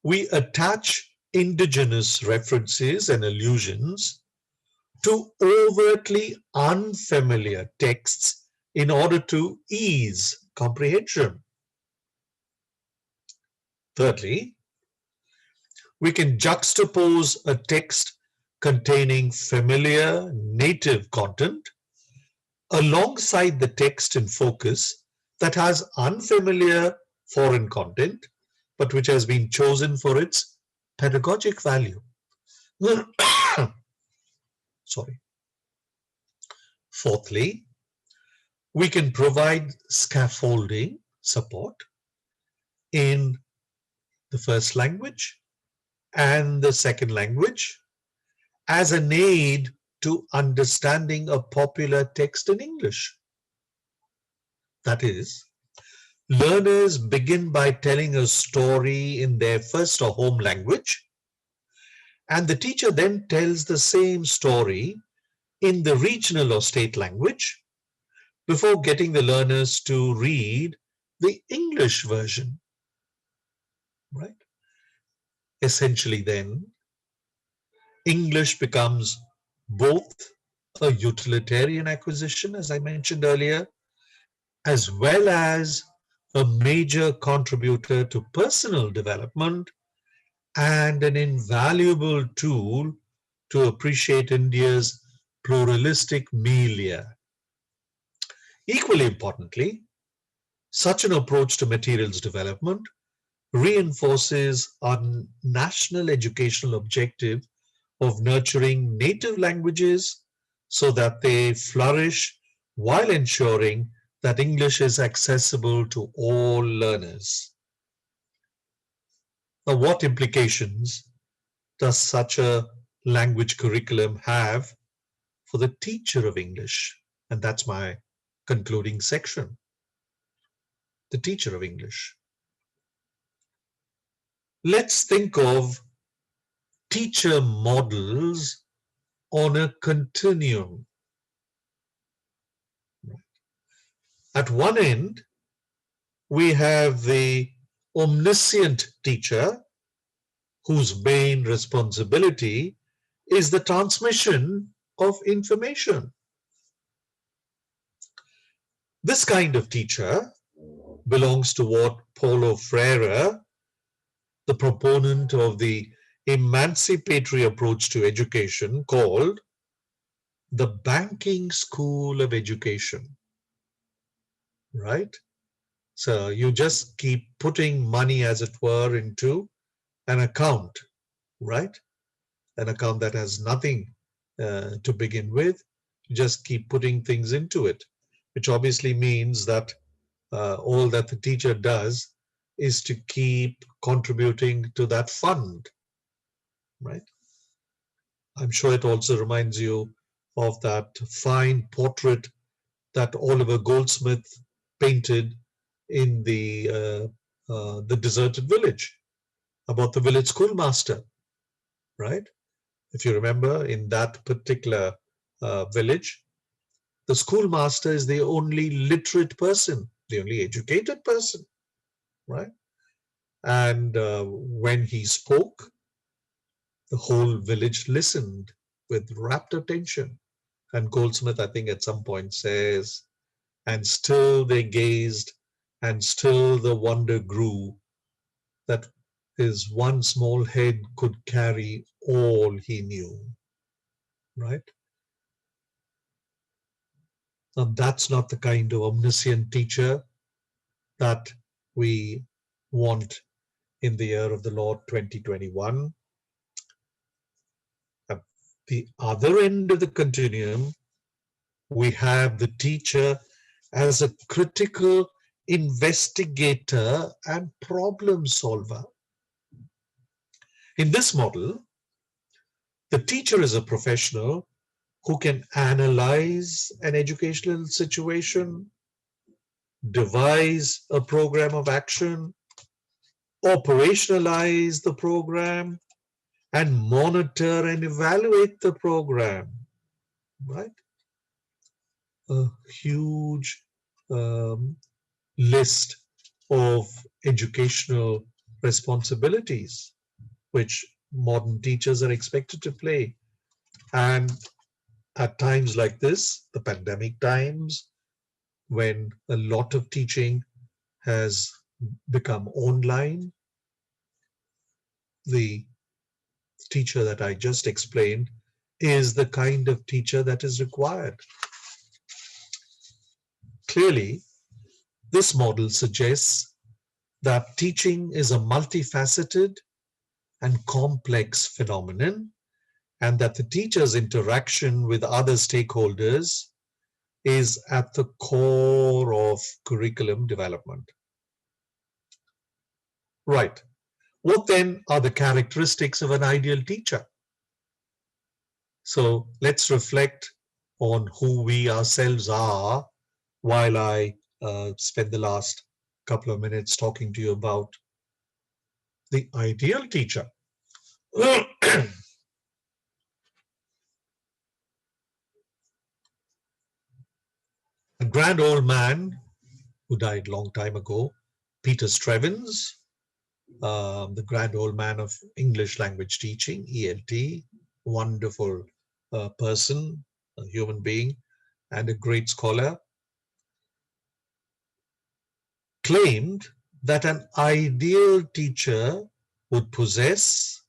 we attach indigenous references and allusions to overtly unfamiliar texts in order to ease comprehension. Thirdly, we can juxtapose a text containing familiar native content alongside the text in focus that has unfamiliar foreign content, but which has been chosen for its pedagogic value. Sorry. Fourthly, we can provide scaffolding support in the first language and the second language as an aid to understanding a popular text in English. That is, learners begin by telling a story in their first or home language, and the teacher then tells the same story in the regional or state language before getting the learners to read the English version, right? Essentially then, English becomes both a utilitarian acquisition, as I mentioned earlier, as well as a major contributor to personal development and an invaluable tool to appreciate India's pluralistic milieu. Equally importantly, such an approach to materials development reinforces our national educational objective of nurturing native languages so that they flourish while ensuring that English is accessible to all learners. Now, what implications does such a language curriculum have for the teacher of English? And that's my concluding section. The teacher of English. Let's think of teacher models on a continuum. At one end, we have the omniscient teacher whose main responsibility is the transmission of information. This kind of teacher belongs to what Paulo Freire, the proponent of the emancipatory approach to education, called the banking school of education, right? So you just keep putting money, as it were, into an account, right? An account that has nothing to begin with. You just keep putting things into it, which obviously means that all that the teacher does is to keep contributing to that fund, right? I'm sure it also reminds you of that fine portrait that Oliver Goldsmith painted in the deserted village about the village schoolmaster, right? If you remember, in that particular village, the schoolmaster is the only literate person, the only educated person, right? And when he spoke, the whole village listened with rapt attention. And Goldsmith, I think, at some point says, and still they gazed, and still the wonder grew that his one small head could carry all he knew, right? Now, that's not the kind of omniscient teacher that we want in the year of the Lord 2021. At the other end of the continuum, we have the teacher as a critical investigator and problem solver. In this model, the teacher is a professional who can analyze an educational situation, devise a program of action, operationalize the program, and monitor and evaluate the program, right? A huge list of educational responsibilities which modern teachers are expected to play. And at times like this, the pandemic times, when a lot of teaching has become online, the teacher that I just explained is the kind of teacher that is required. Clearly, this model suggests that teaching is a multifaceted and complex phenomenon, and that the teacher's interaction with other stakeholders is at the core of curriculum development. Right. What then are the characteristics of an ideal teacher? So let's reflect on who we ourselves are while I spend the last couple of minutes talking to you about the ideal teacher. A grand old man who died long time ago, Peter Strevens, the grand old man of English language teaching, ELT, wonderful person, a human being, and a great scholar, claimed that an ideal teacher would possess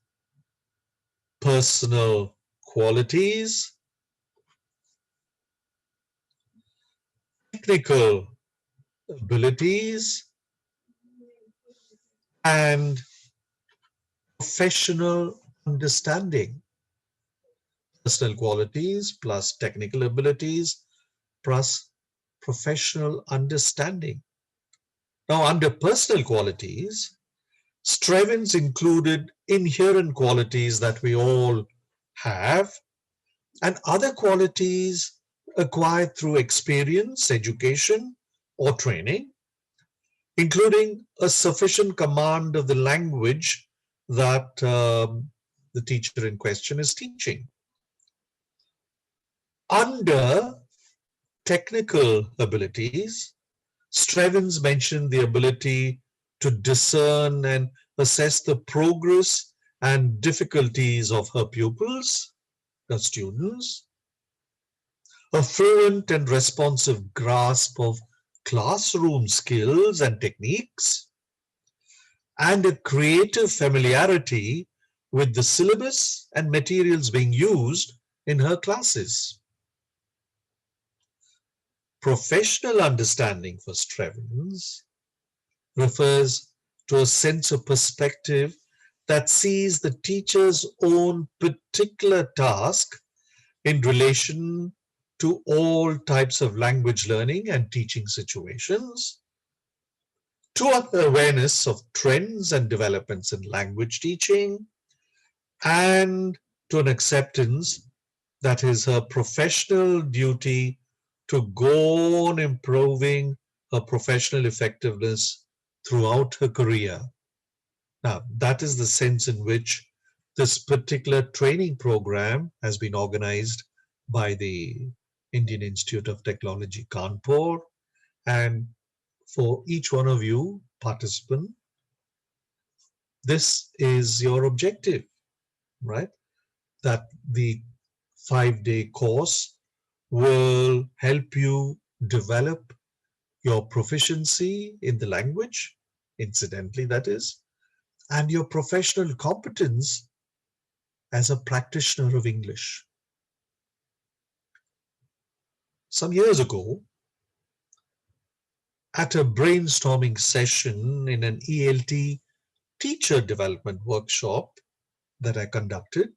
personal qualities, technical abilities, and professional understanding. Personal qualities plus technical abilities plus professional understanding. Now, under personal qualities, Strevens included inherent qualities that we all have and other qualities acquired through experience, education, or training, including a sufficient command of the language that the teacher in question is teaching. Under technical abilities, Strevens mentioned the ability to discern and assess the progress and difficulties of her pupils, her students, a fluent and responsive grasp of classroom skills and techniques, and a creative familiarity with the syllabus and materials being used in her classes. Professional understanding for Strevens refers to a sense of perspective that sees the teacher's own particular task in relation to all types of language learning and teaching situations, to an awareness of trends and developments in language teaching, and to an acceptance that is her professional duty to go on improving her professional effectiveness throughout her career. Now, that is the sense in which this particular training program has been organized by the Indian Institute of Technology, Kanpur. And for each one of you participant, this is your objective, right? That the 5-day course will help you develop your proficiency in the language, incidentally that is, and your professional competence as a practitioner of English. Some years ago, at a brainstorming session in an ELT teacher development workshop that I conducted,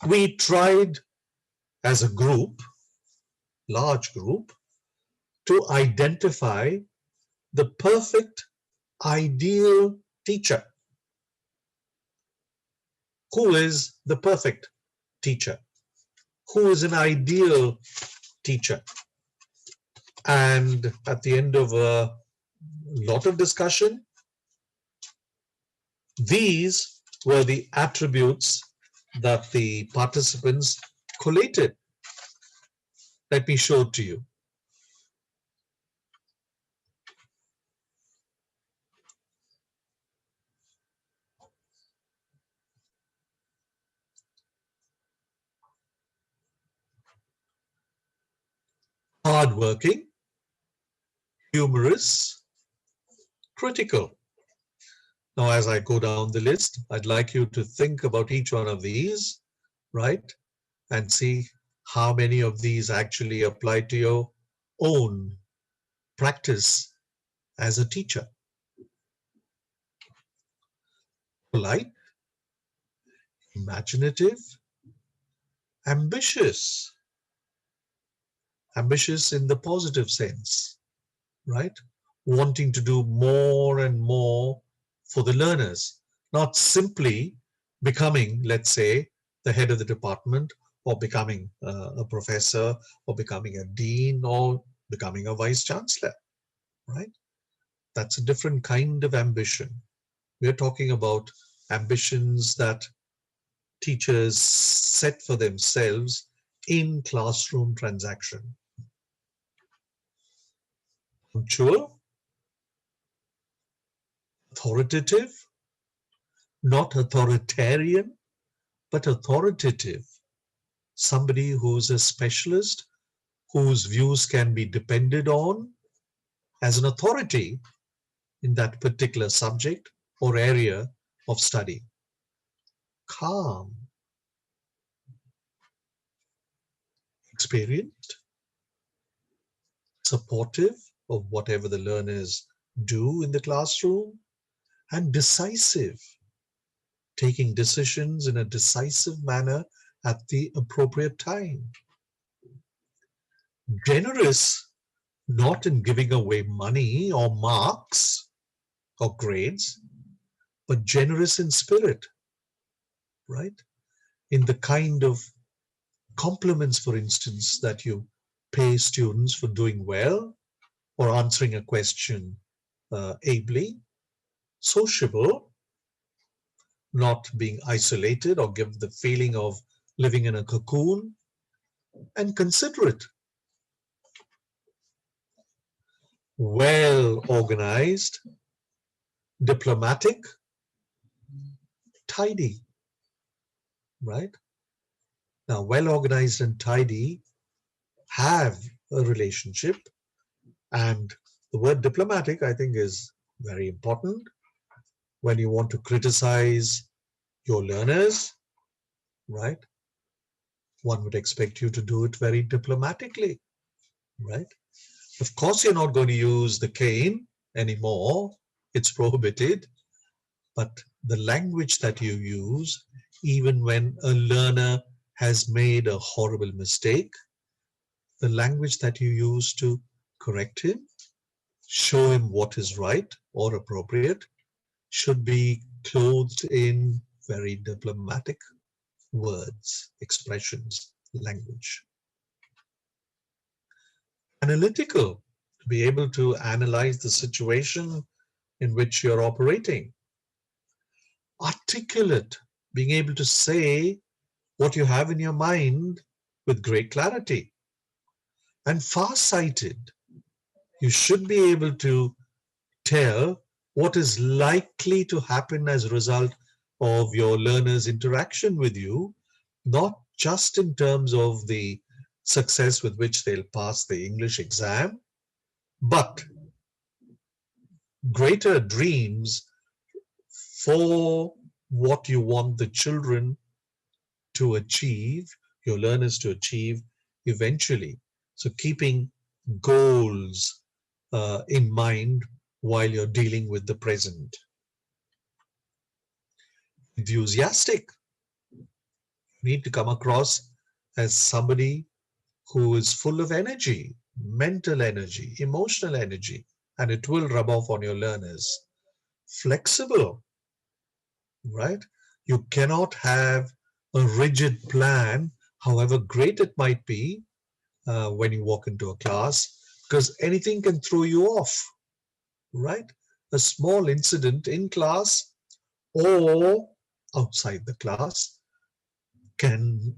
we tried as a group, large group, to identify the perfect ideal teacher. Who is the perfect teacher? Who is an ideal teacher? And at the end of a lot of discussion, these were the attributes that the participants collated. Let me show it to you. Hardworking, humorous, critical. Now, as I go down the list, I'd like you to think about each one of these, right? And see how many of these actually apply to your own practice as a teacher. Polite, imaginative, ambitious. Ambitious in the positive sense, right? Wanting to do more and more for the learners, not simply becoming, let's say, the head of the department, or becoming a professor, or becoming a dean, or becoming a vice chancellor, right? That's a different kind of ambition. We're talking about ambitions that teachers set for themselves in classroom transaction. Punctual, authoritative, not authoritarian, but authoritative. Somebody who's a specialist, whose views can be depended on as an authority in that particular subject or area of study. Calm, experienced, supportive of whatever the learners do in the classroom, and decisive, taking decisions in a decisive manner at the appropriate time. Generous, not in giving away money or marks or grades, but generous in spirit, right? In the kind of compliments, for instance, that you pay students for doing well or answering a question ably. Sociable, not being isolated or give the feeling of living in a cocoon, and considerate, well organized, diplomatic, tidy, right? Now, well organized and tidy have a relationship, and the word diplomatic, I think, is very important when you want to criticize your learners, right? One would expect you to do it very diplomatically, right? Of course, you're not going to use the cane anymore. It's prohibited. But the language that you use, even when a learner has made a horrible mistake, the language that you use to correct him, show him what is right or appropriate, should be clothed in very diplomatic words, expressions, language. Analytical, to be able to analyze the situation in which you're operating. Articulate, being able to say what you have in your mind with great clarity. And far-sighted, you should be able to tell what is likely to happen as a result of your learners' interaction with you, not just in terms of the success with which they'll pass the English exam, but greater dreams for what you want the children to achieve, your learners to achieve eventually. So keeping goals in mind while you're dealing with the present. Enthusiastic. You need to come across as somebody who is full of energy, mental energy, emotional energy, and it will rub off on your learners. Flexible, right? You cannot have a rigid plan, however great it might be, when you walk into a class, because anything can throw you off, right? A small incident in class or outside the class can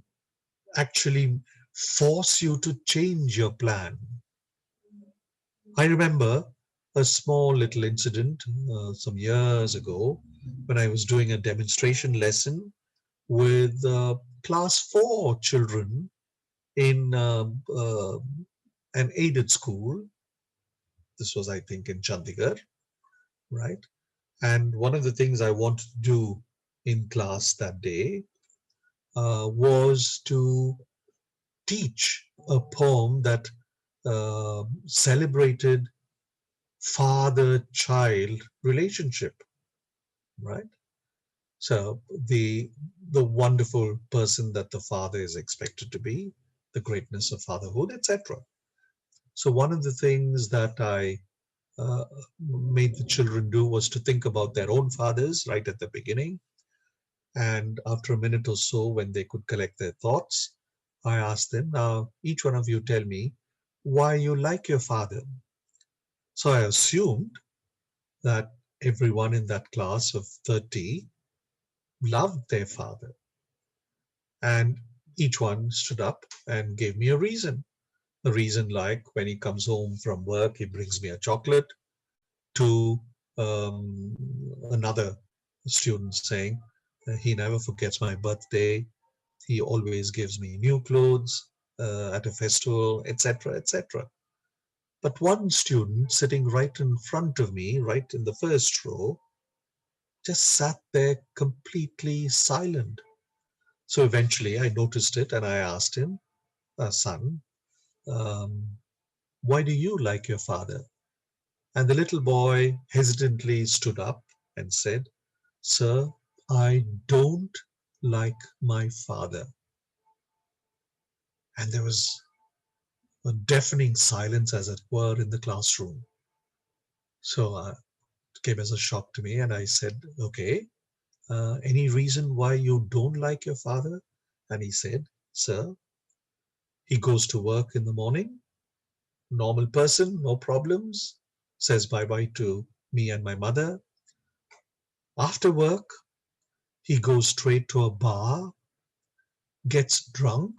actually force you to change your plan. I remember a small little incident some years ago when I was doing a demonstration lesson with class 4 children in an aided school. This was, I think, in Chandigarh, right? And one of the things I wanted to do in class that day was to teach a poem that celebrated father-child relationship, right? So the wonderful person that the father is expected to be, the greatness of fatherhood, etc. So one of the things that I uh, made the children do was to think about their own fathers right at the beginning. And after a minute or so, when they could collect their thoughts, I asked them, now each one of you tell me why you like your father. So I assumed that everyone in that class of 30 loved their father. And each one stood up and gave me a reason. A reason like when he comes home from work, he brings me a chocolate, to another student saying he never forgets my birthday, he always gives me new clothes at a festival, etc., etc. But one student sitting right in front of me, right in the first row, just sat there completely silent. So eventually I noticed it and I asked him, son, um, why do you like your father? And the little boy hesitantly stood up and said, sir, I don't like my father. And there was a deafening silence, as it were, in the classroom. So it came as a shock to me, and I said, okay, any reason why you don't like your father? And he said, sir, he goes to work in the morning, normal person, no problems, says bye-bye to me and my mother. After work, he goes straight to a bar, gets drunk,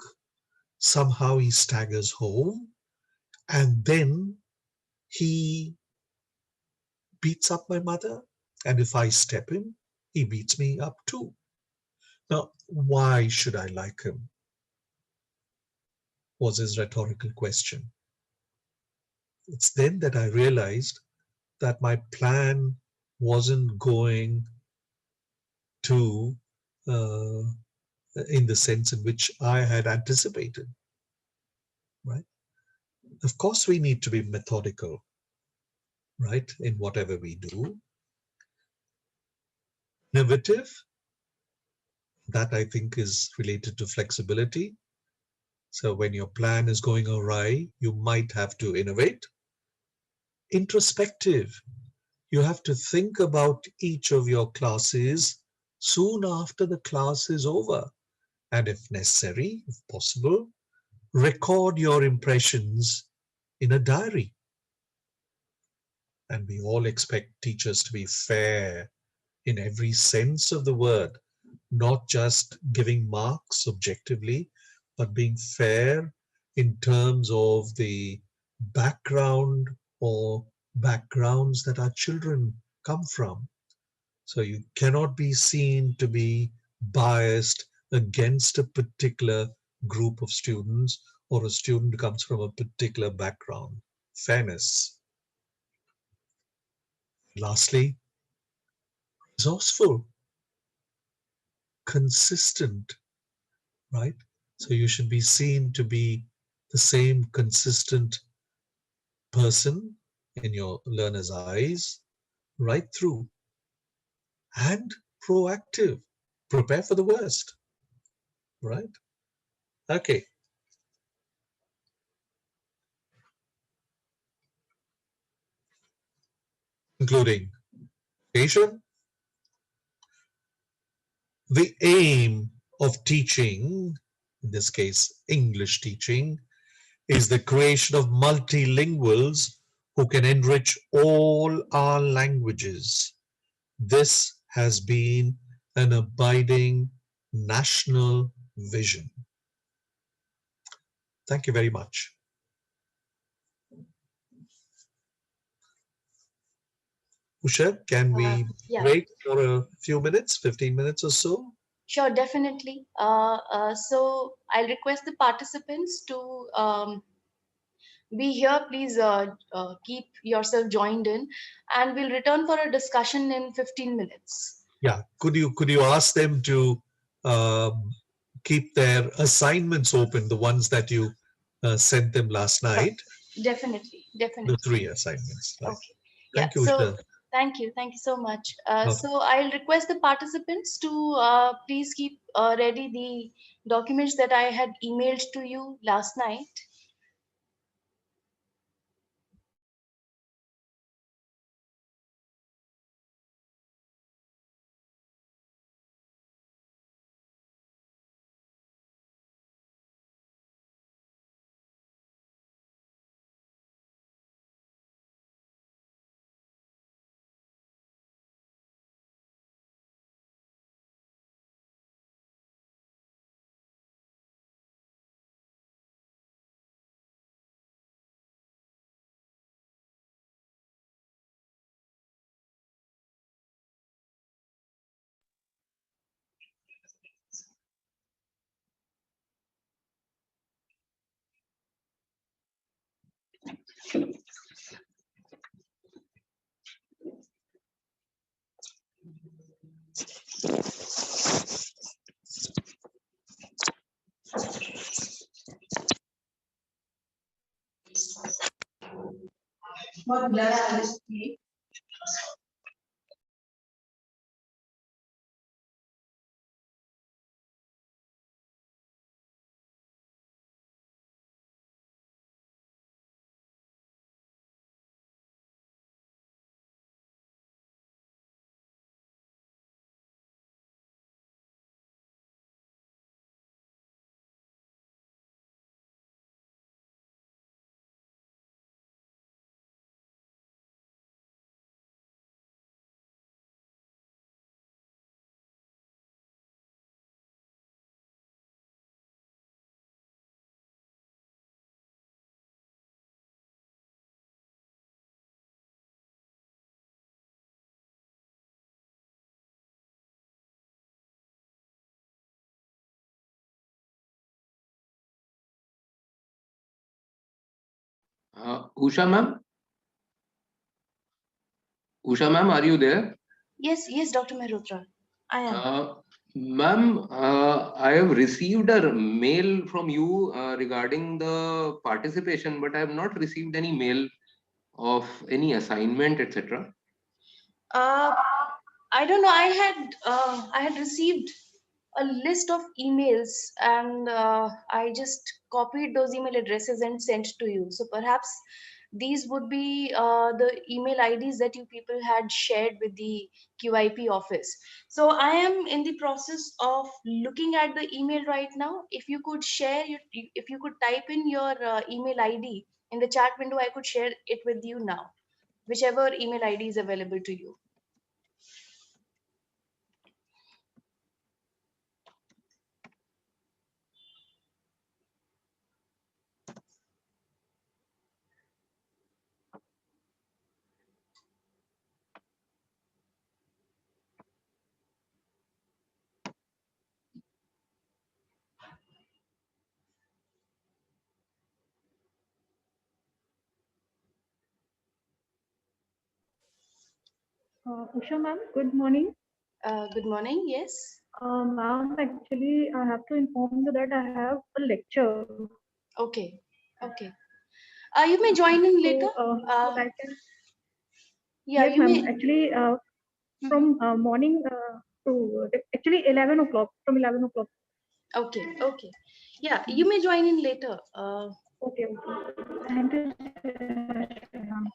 Somehow he staggers home, and then he beats up my mother. And if I step him, he beats me up too. Now, why should I like him? Was his rhetorical question. It's then that I realized that my plan wasn't going to uh, in the sense in which I had anticipated, right? Of course, we need to be methodical, right, in whatever we do. Innovative, that I think is related to flexibility. So when your plan is going awry, you might have to innovate. Introspective, you have to think about each of your classes soon after the class is over. And if necessary, if possible, record your impressions in a diary. And we all expect teachers to be fair in every sense of the word, not just giving marks objectively, but being fair in terms of the background or backgrounds that our children come from. So you cannot be seen to be biased against a particular group of students or a student who comes from a particular background. Fairness. Lastly, resourceful, consistent, right? So you should be seen to be the same consistent person in your learner's eyes right through, and proactive. Prepare for the worst, right? Okay, including patient. The aim of teaching, in this case, English teaching, is the creation of multilinguals who can enrich all our languages. This has been an abiding national vision. Thank you very much. Usha, can we Yeah, break for a few minutes, 15 minutes or so? sure, definitely. So I'll request the participants to be here. Please keep yourself joined in, and we'll return for a discussion in 15 minutes. Yeah, could you ask them to um, keep their assignments open, the ones that you sent them last Sure, night, definitely, the definitely. 3 assignments, right? Okay. Yeah. Thank you, So Usha. thank you so much. Okay. So I'll request the participants to please keep ready the documents that I had emailed to you last night. Usha ma'am? Usha ma'am, are you there? Yes, Dr. Mehrotra. I am. Ma'am, I have received a mail from you regarding the participation, but I have not received any mail of any assignment, etc. I don't know. I had received a list of emails, and I just copied those email addresses and sent to you. So perhaps these would be the email IDs that you people had shared with the QIP office. So I am in the process of looking at the email right now. If you could share if you could type in your email ID in the chat window, I could share it with you now, whichever email ID is available to you. Usha ma'am, good morning. Good morning. Yes. Ma'am, actually, I have to inform you that I have a lecture. Okay. Okay. You may join in later. So I can. Yeah, Yes, you ma'am. may. Actually, Mhm. from morning to actually 11 o'clock. From 11 o'clock. Okay. Okay. Yeah, you may join in later. Okay. Okay. Thank you so much, ma'am.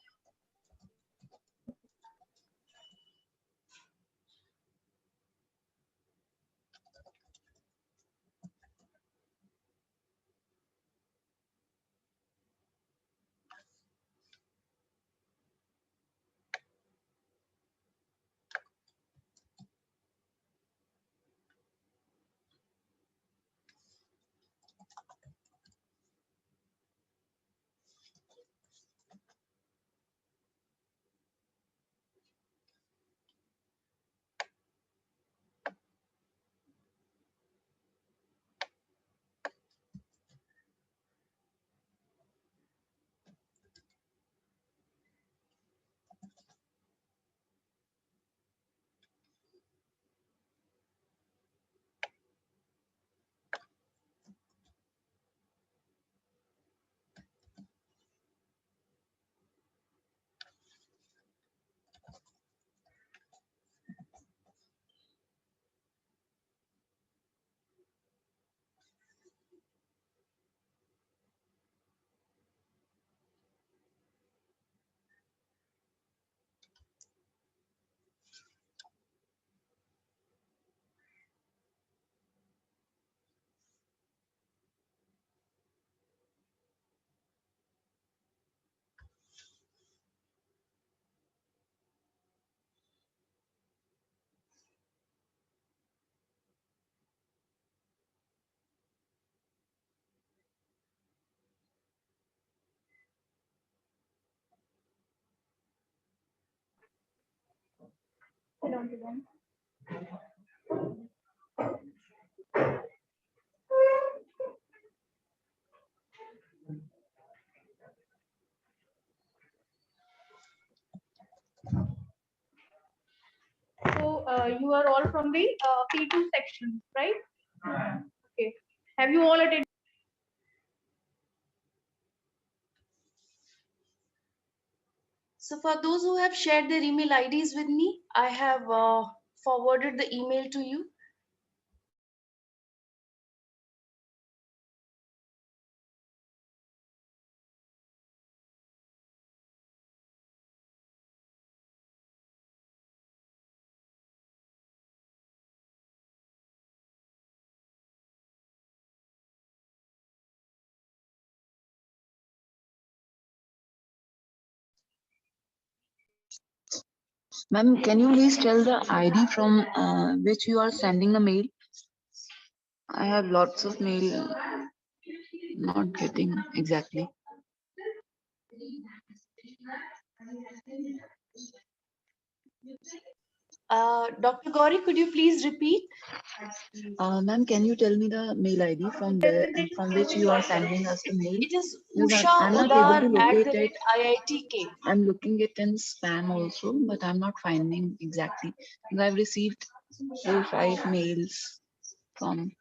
Hold on, hold on. So you are all from the P2 section, right? Okay. Have you all attended? So for those who have shared their email IDs with me, I have forwarded the email to you. Ma'am, can you please tell the ID from which you are sending the mail? I have lots of mail, not getting exactly. Dr. Gauri, could you please repeat? Ma'am, can you tell me the mail ID from which you are sending us the mail? It is Because Usha I'm not able Udar to at locate the it. rate IITK. I'm looking it in spam also, but I'm not finding exactly. Because I've received 4-5 mails from.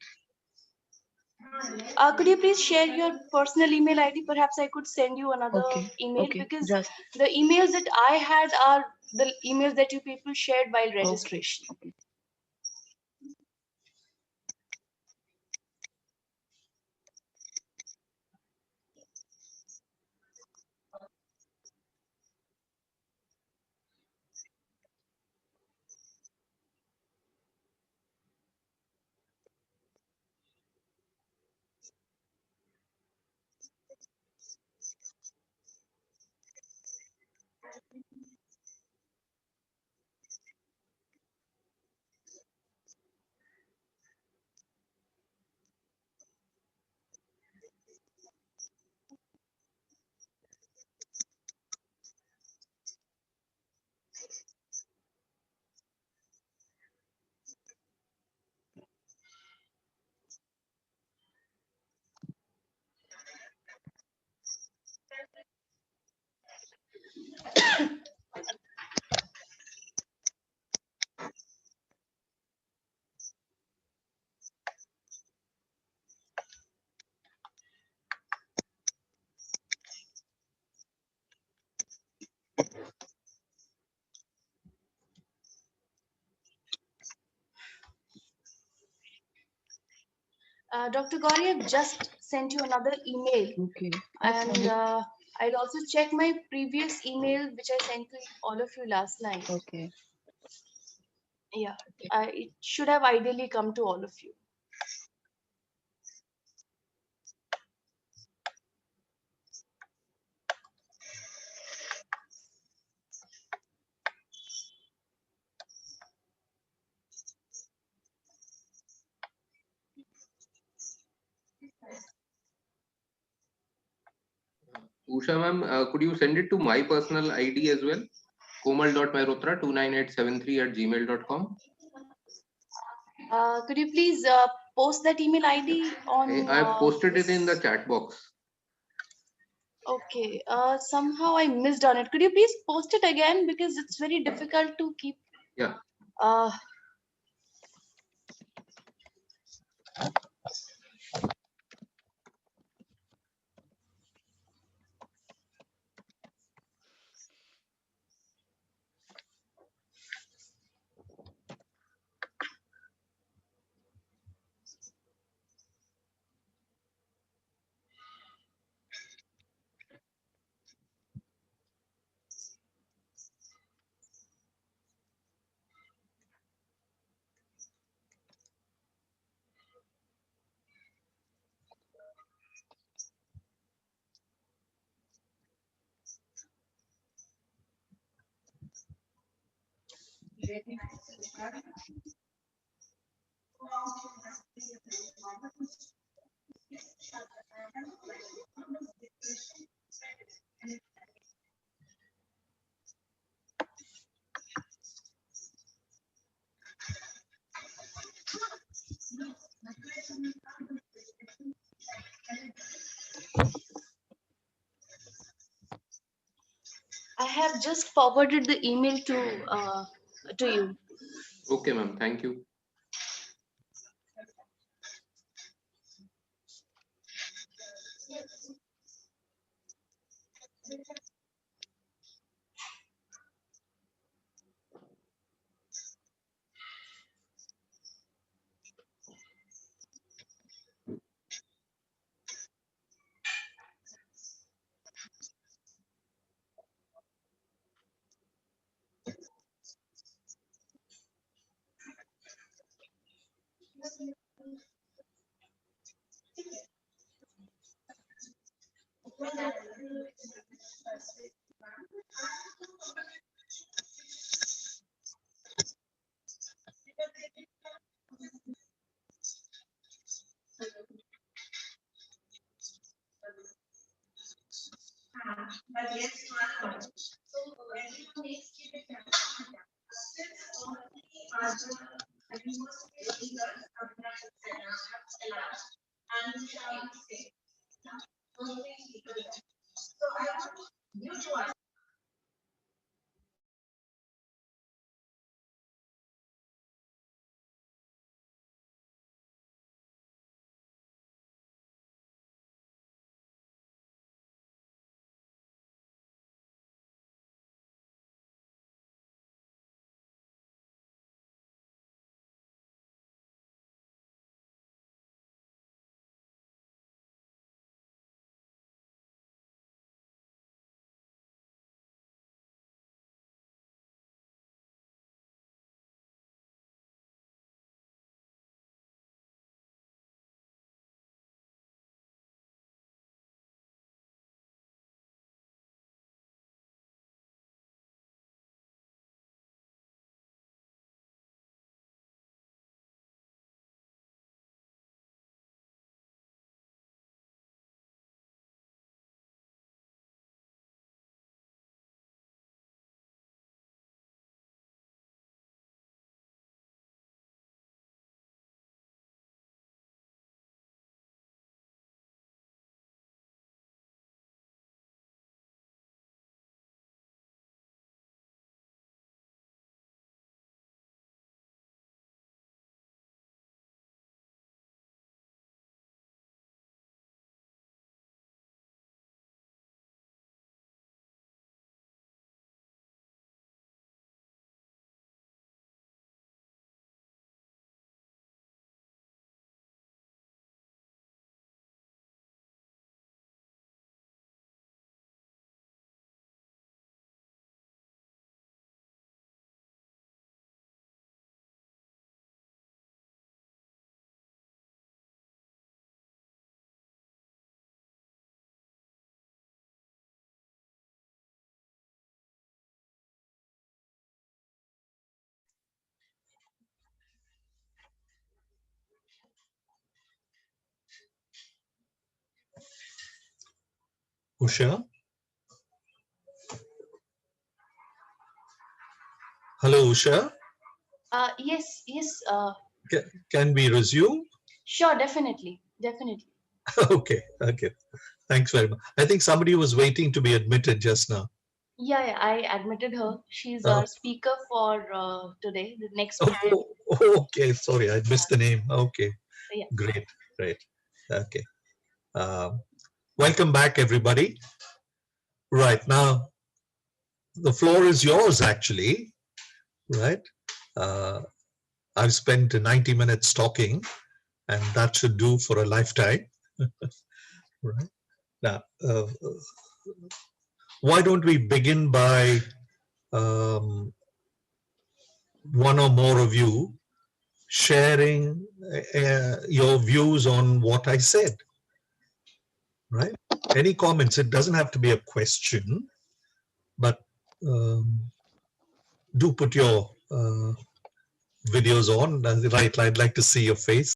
Could you please share your personal email ID? Perhaps I could send you another Okay, email, okay, because just the emails that I had are the emails that you people shared while okay, registration. okay. Dr. Gauri, I've just sent you another email, Okay. and I'll also check my previous email which I sent to all of you last night. Okay. Yeah, it should have ideally come to all of you. Usha ma'am, could you send it to my personal ID as well? komal.mehrotra29873@gmail.com. Could you please post that email ID on I've posted it in the this? chat box. Okay, somehow I missed on it. Could you please post it again, because it's very difficult to keep. Yeah. Uh, I have just forwarded the email to you. Okay, ma'am. Thank you. Usha? Hello, Usha? Yes, yes. Can we resume? Sure, definitely, definitely. Okay, okay. Thanks very much. I think somebody was waiting to be admitted just now. Yeah, yeah, I admitted her. She's Oh, our speaker for today, the next week. oh, okay, sorry, I missed the name. Okay, Yeah. great, great. Okay. Um, Welcome back, everybody. Right now, the floor is yours, actually, right? Uh, I've spent 90 minutes talking, and that should do for a lifetime, right? Now, why don't we begin by one or more of you sharing your views on what I said, right? Any comments? It doesn't have to be a question, but do put your videos on. Right, I'd like to see your face.